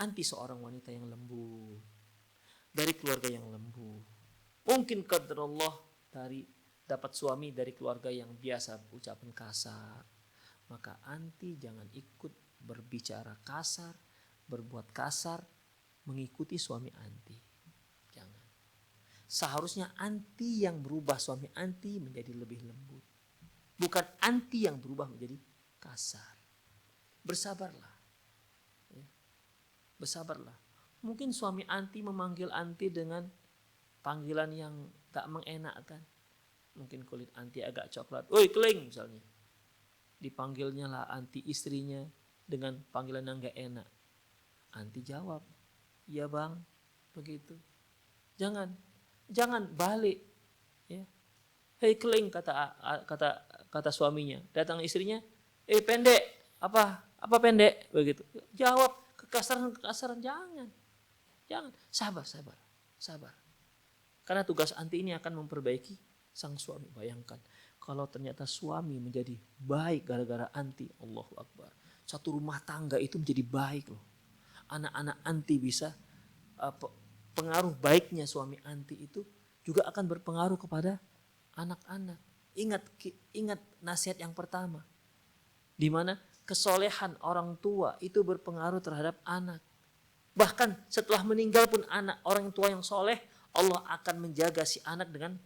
Anti seorang wanita yang lembut, dari keluarga yang lembut. Mungkin qadar Allah dari dapat suami dari keluarga yang biasa ucapan kasar. Maka anti jangan ikut berbicara kasar, berbuat kasar, mengikuti suami anti. Jangan. Seharusnya anti yang berubah suami anti menjadi lebih lembut. Bukan anti yang berubah menjadi kasar. Bersabarlah. Ya. Bersabarlah. Mungkin suami anti memanggil anti dengan panggilan yang tak mengenakkan. Mungkin kulit anti agak coklat. Woi keling misalnya. Dipanggilnya lah anti istrinya dengan panggilan yang gak enak. Anti jawab. Iya bang. Begitu. Jangan balik. Ya. Hei keling kata suaminya. Datang istrinya. Pendek. Apa pendek? Begitu. Jawab kekasaran jangan. Sabar. Karena tugas anti ini akan memperbaiki sang suami. Bayangkan kalau ternyata suami menjadi baik gara-gara anti, Allahu Akbar. Satu rumah tangga itu menjadi baik loh. anak-anak anti bisa, pengaruh baiknya suami anti itu juga akan berpengaruh kepada anak-anak. Ingat nasihat yang pertama, di mana kesolehan orang tua itu berpengaruh terhadap anak. Bahkan setelah meninggal pun orang tua yang soleh, Allah akan menjaga si anak dengan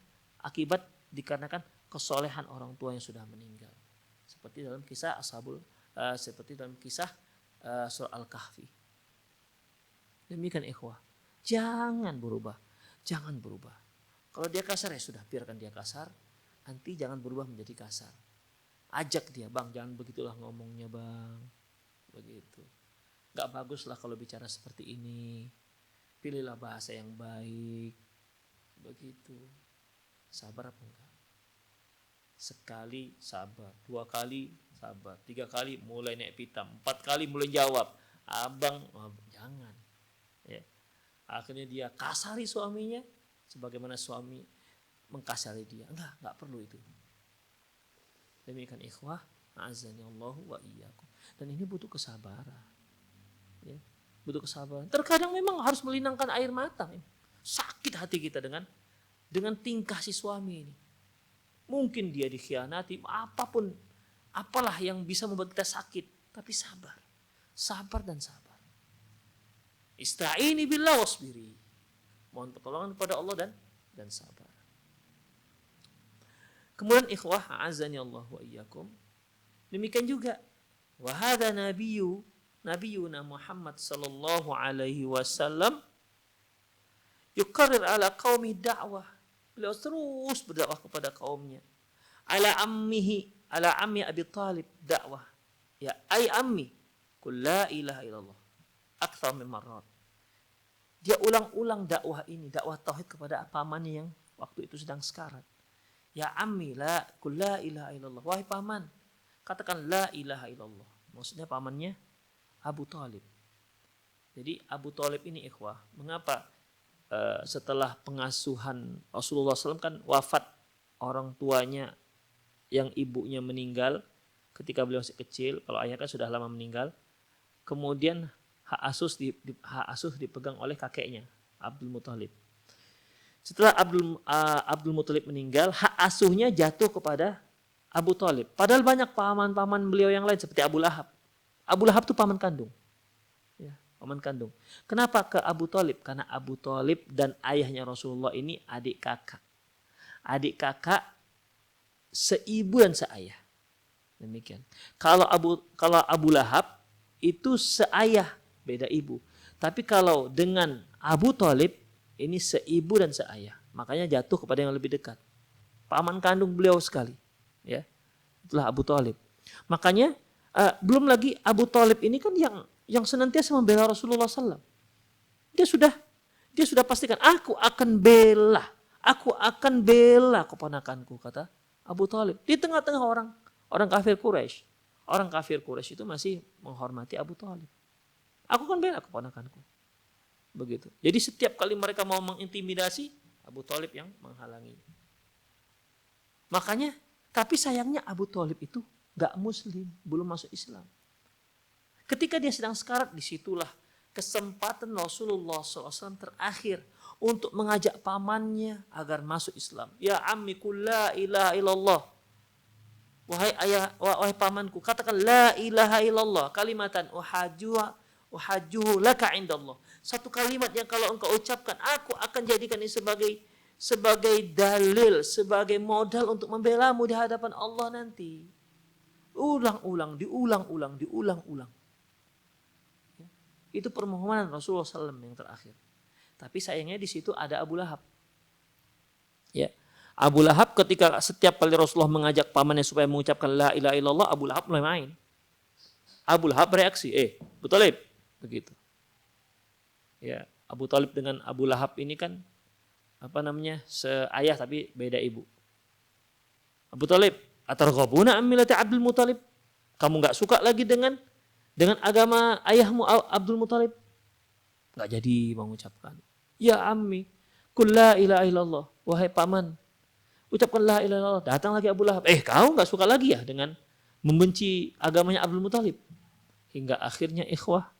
akibat dikarenakan kesolehan orang tua yang sudah meninggal. Seperti dalam kisah surah Al-Kahfi. Demikian ikhwah, jangan berubah. Kalau dia kasar ya sudah, biarkan dia kasar. Nanti jangan berubah menjadi kasar. Ajak dia, bang jangan begitulah ngomongnya bang. Begitu. Gak bagus lah kalau bicara seperti ini. Pilihlah bahasa yang baik. Begitu. Sabar apa enggak? Sekali sabar, 2 kali sabar, 3 kali mulai naik pitam, 4 kali mulai jawab. Abang, jangan. Ya. Akhirnya dia kasari suaminya sebagaimana suami mengkasari dia. Enggak perlu itu. Demikian ikhwah, a'azzani Allahu wa iyyakum. Dan ini butuh kesabaran. Ya, butuh kesabaran. Terkadang memang harus melinangkan air mata. Sakit hati kita dengan tingkah si suami ini. Mungkin dia dikhianati, apalah yang bisa membuat kita sakit. Tapi sabar. Sabar dan sabar. Ista'ini billah wasbiri. Mohon pertolongan kepada Allah dan sabar. Kemudian ikhwah, a'azzani Allah wa iyyakum. Demikian juga wa hadza nabiyuna Muhammad sallallahu alaihi wasallam yuqarrir ala qaumi da'wah. Beliau terus berdakwah kepada kaumnya. Ala ammi Abi Thalib dakwah. Ya ay ammi qul la ilaha illallah akthar min marrat. Dia ulang-ulang dakwah ini, dakwah tauhid kepada pamannya yang waktu itu sedang sekarat. Ya ammi qul la ilaha illallah. Wahai paman, katakan la ilaha illallah. Maksudnya pamannya Abu Thalib. Jadi Abu Thalib ini ikhwah, mengapa setelah pengasuhan Rasulullah SAW kan wafat orang tuanya yang ibunya meninggal ketika beliau masih kecil, kalau ayah kan sudah lama meninggal. Kemudian hak asuh dipegang oleh kakeknya Abdul Muthalib. Setelah Abdul Muthalib meninggal, hak asuhnya jatuh kepada Abu Thalib. Padahal banyak paman-paman beliau yang lain seperti Abu Lahab. Abu Lahab itu paman kandung. Ya, paman kandung. Kenapa ke Abu Thalib? Karena Abu Thalib dan ayahnya Rasulullah ini adik kakak. Adik kakak seibu dan seayah. Demikian. Kalau Abu Lahab itu seayah, beda ibu. Tapi kalau dengan Abu Thalib ini seibu dan seayah. Makanya jatuh kepada yang lebih dekat. Paman kandung beliau sekali. Ya, itulah Abu Thalib. Makanya belum lagi Abu Thalib ini kan yang senantiasa membela Rasulullah SAW. Dia sudah pastikan aku akan bela keponakanku, kata Abu Thalib. Di tengah-tengah orang kafir Quraisy. Orang kafir Quraisy itu masih menghormati Abu Thalib. Aku akan bela keponakanku. Begitu. Jadi setiap kali mereka mau mengintimidasi, Abu Thalib yang menghalangi. Makanya, tapi sayangnya Abu Thalib itu gak muslim, belum masuk Islam. Ketika dia sedang sekarat, disitulah kesempatan Rasulullah SAW terakhir untuk mengajak pamannya agar masuk Islam. Ya ammi qul la ilaha illallah. Wahai pamanku, katakan la ilaha illallah, kalimatan uhajjuhu laka indallah. Satu kalimat yang kalau engkau ucapkan, aku akan jadikan ini sebagai dalil, sebagai modal untuk membelamu di hadapan Allah nanti. Diulang-ulang. Ya. Itu permohonan Rasulullah SAW yang terakhir. Tapi sayangnya di situ ada Abu Lahab. Ya. Abu Lahab ketika setiap kali Rasulullah mengajak pamannya supaya mengucapkan la ilaha illallah, Abu Lahab mulai main. Abu Lahab bereaksi, Abu Thalib, begitu. Ya, Abu Thalib dengan Abu Lahab ini kan seayah tapi beda ibu. Abu Thalib, atarghabuna am millati Abdul Muthalib? Kamu enggak suka lagi dengan agama ayahmu Abdul Muthalib? Enggak jadi mengucapkan. Ya ammi, qul la ilaha illallah. Wahai paman, ucapkan la ilaha illallah. Datang lagi Abu Lahab. Kau enggak suka lagi ya dengan membenci agamanya Abdul Muthalib? Hingga akhirnya ikhwah,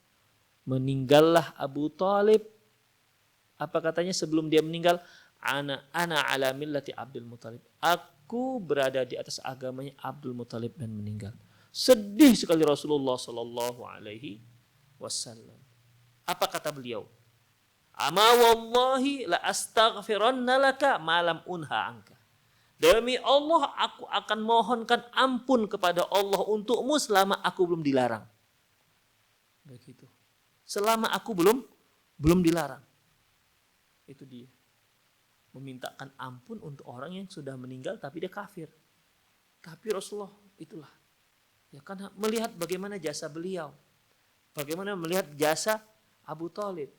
meninggallah Abu Talib. Apa katanya sebelum dia meninggal? Ana ala millati Abdul Muthalib. Aku berada di atas agamanya Abdul Muthalib dan meninggal. Sedih sekali Rasulullah Sallallahu Alaihi Wasallam. Apa kata beliau? Ama wallahi la astaghfiranna laka malam unha angka. Demi Allah aku akan mohonkan ampun kepada Allah untukmu selama aku belum dilarang. Begitu. Selama aku belum dilarang. Itu dia. Memintakan ampun untuk orang yang sudah meninggal tapi dia kafir. Tapi Rasulullah itulah. Ya karena melihat bagaimana jasa beliau. Bagaimana melihat jasa Abu Talib.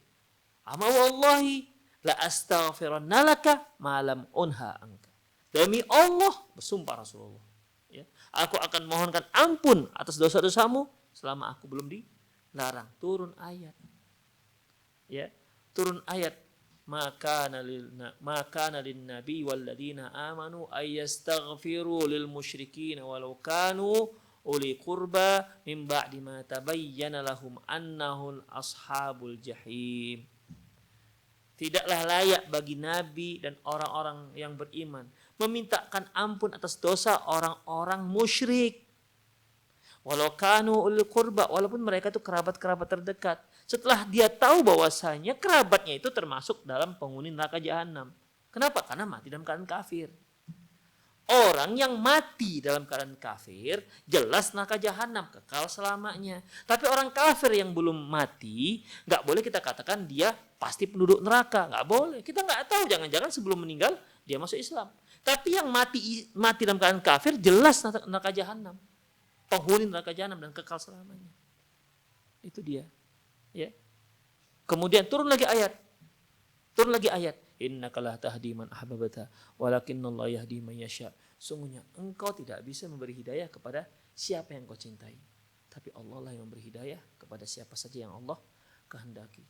Ama wallahi la astaghfiranna laka malam unha angka. Demi Allah bersumpah Rasulullah. Ya, aku akan mohonkan ampun atas dosa-dosamu selama aku belum dilarang. Turun ayat. Ya, turun ayat. Maka lin nabi walladzina amanu ayastaghfiru lil musyrikin walau kanu uli qurba min ba'di ma tabayyana lahum annahum ashabul jahim. Tidaklah layak bagi nabi dan orang-orang yang beriman memintakan ampun atas dosa orang-orang musyrik. Walau kanu uli qurba, walaupun mereka itu kerabat-kerabat terdekat. Setelah dia tahu bahwasanya kerabatnya itu termasuk dalam penghuni neraka jahanam. Kenapa? Karena mati dalam keadaan kafir. Orang yang mati dalam keadaan kafir jelas neraka jahanam, kekal selamanya. Tapi orang kafir yang belum mati, nggak boleh kita katakan dia pasti penduduk neraka. Nggak boleh. Kita nggak tahu, jangan-jangan sebelum meninggal dia masuk Islam. Tapi yang mati dalam keadaan kafir jelas neraka jahanam, penghuni neraka jahanam dan kekal selamanya. Itu dia. Ya. Kemudian turun lagi ayat. Innaka la tahdi man ahbabta walakinnallaha yahdi man yasha. Sungguhnya engkau tidak bisa memberi hidayah kepada siapa yang kau cintai, tapi Allah lah yang memberi hidayah kepada siapa saja yang Allah kehendaki.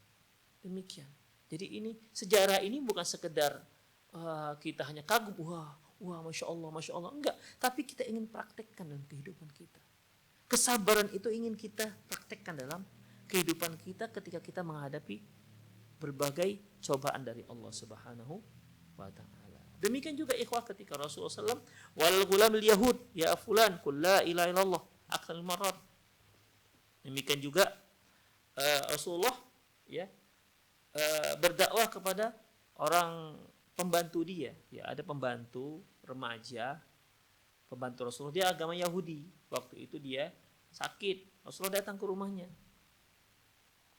Demikian. Jadi ini sejarah ini bukan sekedar kita hanya kagum, wah masya Allah, enggak. Tapi kita ingin praktekkan dalam kehidupan kita. Kesabaran itu ingin kita praktekkan dalam kehidupan kita ketika kita menghadapi berbagai cobaan dari Allah Subhanahu wa taala. Demikian juga ikhwah ketika Rasulullah SAW wal gulamil yahud ya fulan qul la ilaha illallah aktsal marrat. Demikian juga Rasulullah ya berdakwah kepada orang pembantu dia. Ya ada pembantu remaja, pembantu Rasulullah, dia agama Yahudi. Waktu itu dia sakit. Rasulullah datang ke rumahnya.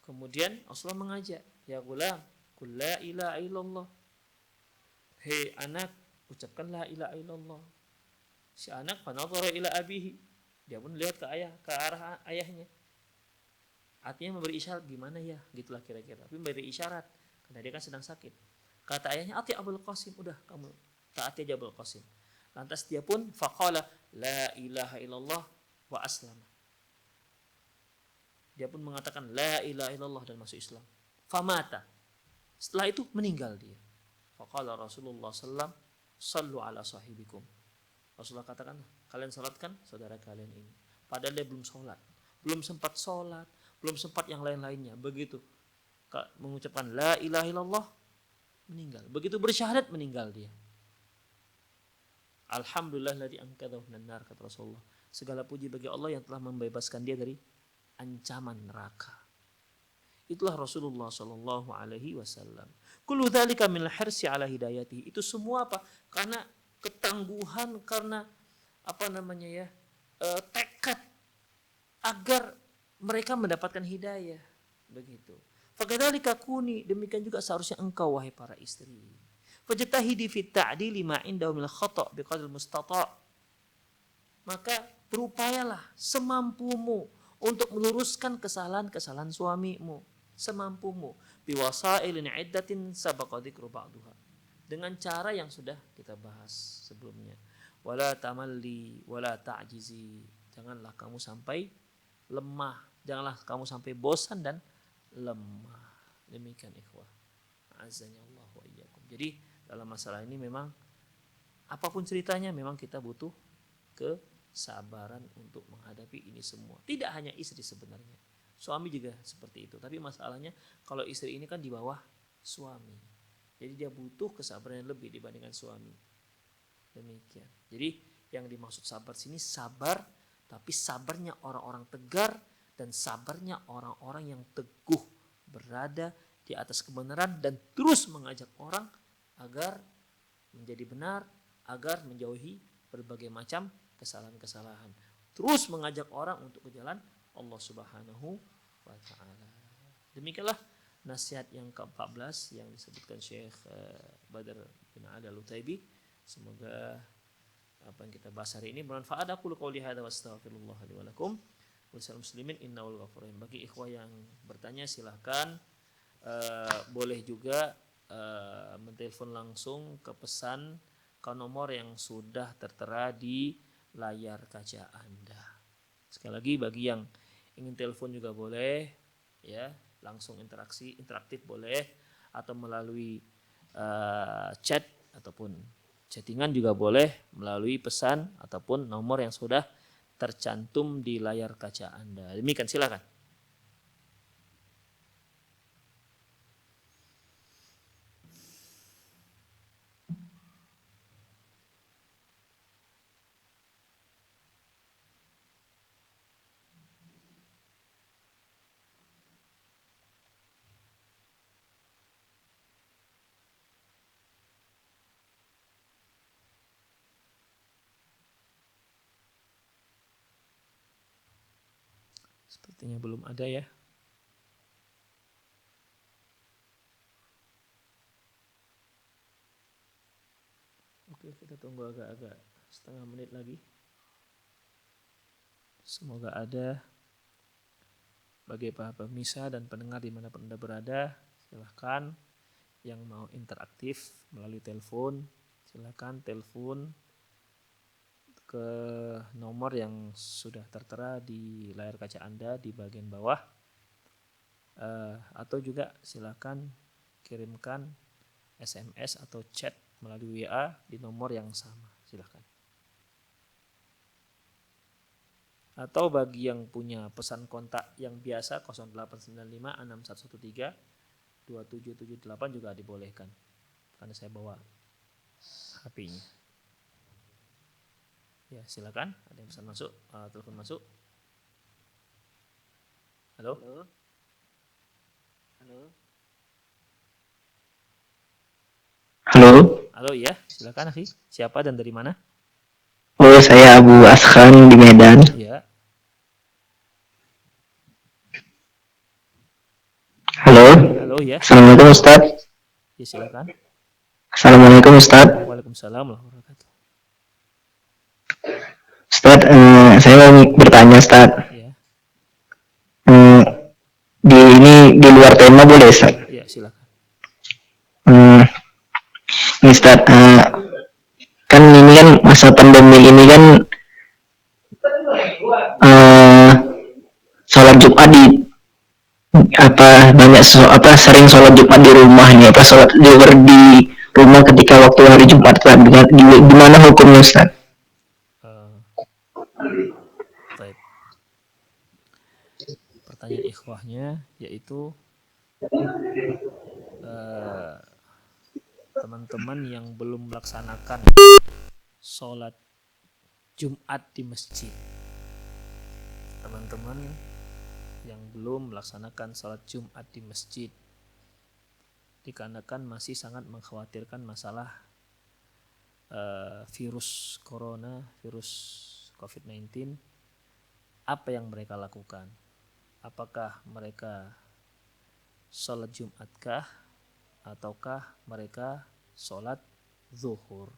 Kemudian Rasulullah mengajak, ya gulam, qul la ilaha illallah. Hei anak, ucapkan la ilaha illallah. Si anak fanadhara ila abihi. Dia pun lihat ke arah ayahnya. Artinya memberi isyarat, gimana ya? Gitulah kira-kira. Tapi memberi isyarat karena dia kan sedang sakit. Kata ayahnya, ati Abul Qasim, udah kamu taati aja Abul Qasim. Lantas dia pun faqala la ilaha illallah wa aslama. Dia pun mengatakan la ilaha illallah dan masuk Islam. Famata. Setelah itu meninggal dia. Faqala Rasulullah sallam sallu ala sahibikum. Rasulullah katakan, kalian salatkan saudara kalian ini. Padahal dia belum sholat. Belum sempat sholat. Belum sempat yang lain-lainnya. Begitu mengucapkan la ilaha illallah, meninggal. Begitu bersyahadat, meninggal dia. Alhamdulillahilladzi anqadhahu minan nar, kata Rasulullah. Segala puji bagi Allah yang telah membebaskan dia dari ancaman neraka. Itulah Rasulullah sallallahu alaihi wasallam. Kullu dzalika min al-hirsi ala hidayatihi. Itu semua apa? Karena ketangguhan, karena tekad agar mereka mendapatkan hidayah. Begitu. Fakadzalika kuni, demikian juga seharusnya engkau wahai para istri. Fajtahidi fit ta'dili ma indahu min khata' biqadri mustata'. Maka berupayalah semampumu untuk meluruskan kesalahan-kesalahan suamimu, semampumu, biwasailin iddatin sabaqa dzikru ba'daha, dengan cara yang sudah kita bahas sebelumnya. Wala tamalli wala ta'jizi, janganlah kamu sampai lemah, janganlah kamu sampai bosan dan lemah. Demikian ikhwah, azza Allah wa iyyakum. Jadi dalam masalah ini memang apapun ceritanya memang kita butuh kesabaran untuk menghadapi ini semua. Tidak hanya istri sebenarnya, Suami juga seperti itu. Tapi masalahnya kalau istri ini kan di bawah suami. Jadi dia butuh kesabaran yang lebih dibandingkan suami. Demikian. Jadi yang dimaksud sabar sini sabar, tapi sabarnya orang-orang tegar dan sabarnya orang-orang yang teguh berada di atas kebenaran dan terus mengajak orang agar menjadi benar, agar menjauhi berbagai macam kesalahan-kesalahan. Terus mengajak orang untuk ke jalan Allah Subhanahu wa taala. Demikianlah nasihat yang ke-14 yang disebutkan Syekh Badr bin Ali Al-Utaibi. Semoga apa yang kita bahas hari ini bermanfaat. Aku qouli hadza wa astaghfirullah li wa lakum. Wassalamu muslimin innahu ghafurur rahim. Bagi ikhwah yang bertanya silahkan boleh juga menelpon langsung ke pesan ke nomor yang sudah tertera di layar kaca Anda. Sekali lagi bagi yang ingin telepon juga boleh ya, langsung interaktif boleh, atau melalui chat ataupun chattingan juga boleh melalui pesan ataupun nomor yang sudah tercantum di layar kaca Anda. Demikian, silakan. Sepertinya belum ada ya. Oke, kita tunggu agak-agak setengah menit lagi. Semoga ada. Bagi para pemirsa dan pendengar dimanapun Anda berada, silahkan yang mau interaktif melalui telepon, silahkan telepon ke nomor yang sudah tertera di layar kaca Anda di bagian bawah, atau juga silakan kirimkan SMS atau chat melalui WA di nomor yang sama, silakan. Atau bagi yang punya pesan kontak yang biasa 0895 6113 2778 juga dibolehkan, karena saya bawa HP-nya. Ya, silakan. Ada yang pesan masuk, telepon masuk. Halo? Halo. Halo, ya, silakan akhi. Siapa dan dari mana? Oh, saya Abu Askhan di Medan. Ya. Halo. Halo, ya. Assalamualaikum Ustaz. Ya, silakan. Assalamualaikum Ustaz. Waalaikumsalam warahmatullahi wabarakatuh. Ustaz, saya mau bertanya Ustaz. Ya. Di luar tema boleh Ustaz? Ya, silakan. Ini Ustaz, kan ini kan masa pandemi ini kan sholat Jumat sering sholat Jumat di rumah nih, sholat zuhur di rumah ketika waktu hari Jumat, gimana hukumnya Ustaz? Baik. Pertanyaan ikhwahnya yaitu teman-teman yang belum melaksanakan sholat Jumat di masjid. Teman-teman yang belum melaksanakan sholat Jumat di masjid dikarenakan masih sangat mengkhawatirkan masalah virus corona, virus COVID-19. Apa yang mereka lakukan? Apakah mereka sholat Jumatkah ataukah mereka sholat zuhur?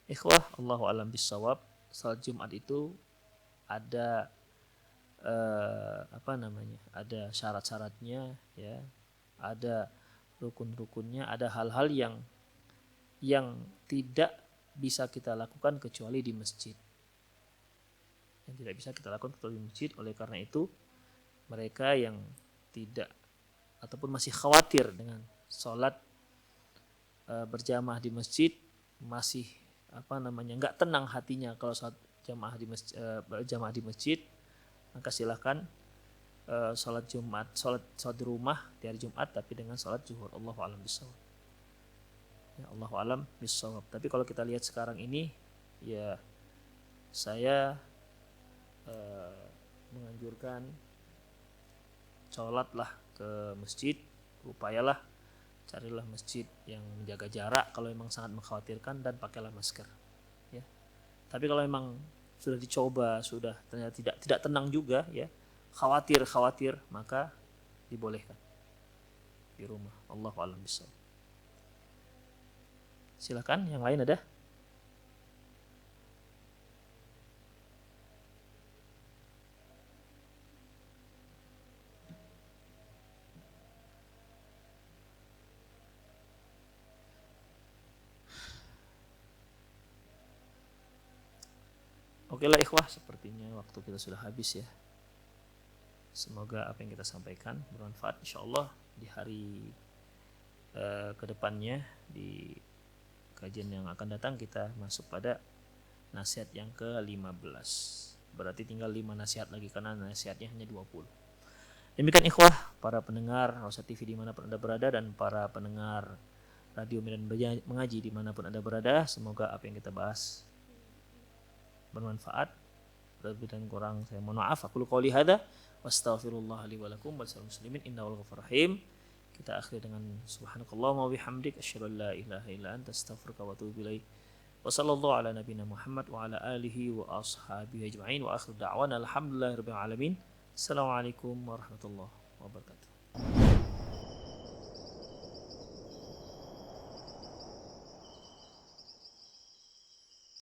Ikhwah, Allahu a'lam bishawab. Sholat Jumat itu ada ada syarat-syaratnya, ya, ada rukun-rukunnya, ada hal-hal yang tidak bisa kita lakukan kecuali di masjid. Yang tidak bisa kita lakukan kecuali di masjid. Oleh karena itu, mereka yang tidak ataupun masih khawatir dengan sholat berjamaah di masjid, masih nggak tenang hatinya kalau sholat jamaah di masjid, maka silahkan sholat Jumat, sholat di rumah di hari Jumat tapi dengan sholat zuhur. Allahu a'lam bishawab. Ya, Allahu a'lam bishawab. Tapi kalau kita lihat sekarang ini, ya saya menganjurkan sholatlah ke masjid, upayalah carilah masjid yang menjaga jarak kalau memang sangat mengkhawatirkan, dan pakailah masker. Ya. Tapi kalau memang sudah dicoba, sudah ternyata tidak tenang juga, ya khawatir, maka dibolehkan di rumah. Allahu a'lam bishawab. Silakan, yang lain ada? Oke lah ikhwah, sepertinya waktu kita sudah habis ya. Semoga apa yang kita sampaikan bermanfaat insyaallah di hari kedepannya, di kajian yang akan datang kita masuk pada nasihat yang ke-15. Berarti tinggal 5 nasihat lagi karena nasihatnya hanya 20. Demikian ikhwah, para pendengar Rosa TV dimanapun Anda berada, dan para pendengar Radio Medan Mengaji dimanapun Anda berada, semoga apa yang kita bahas bermanfaat. Lebih dan kurang saya mohon maaf. Aku qouli hadza wastaghfirullah li wa lakum wa lisal muslimin innahu ghafurur rahim. Kita akhiri dengan subhanakallahumma wa bihamdik asyhadu an la ilaha illa anta astaghfiruka wa atubu ilaik. Wa sallallahu ala nabiyyina Muhammad wa ala alihi wa ashabihi ajma'in wa akhiru da'wana alhamdulillahirabbil alamin. Assalamualaikum warahmatullahi wabarakatuh.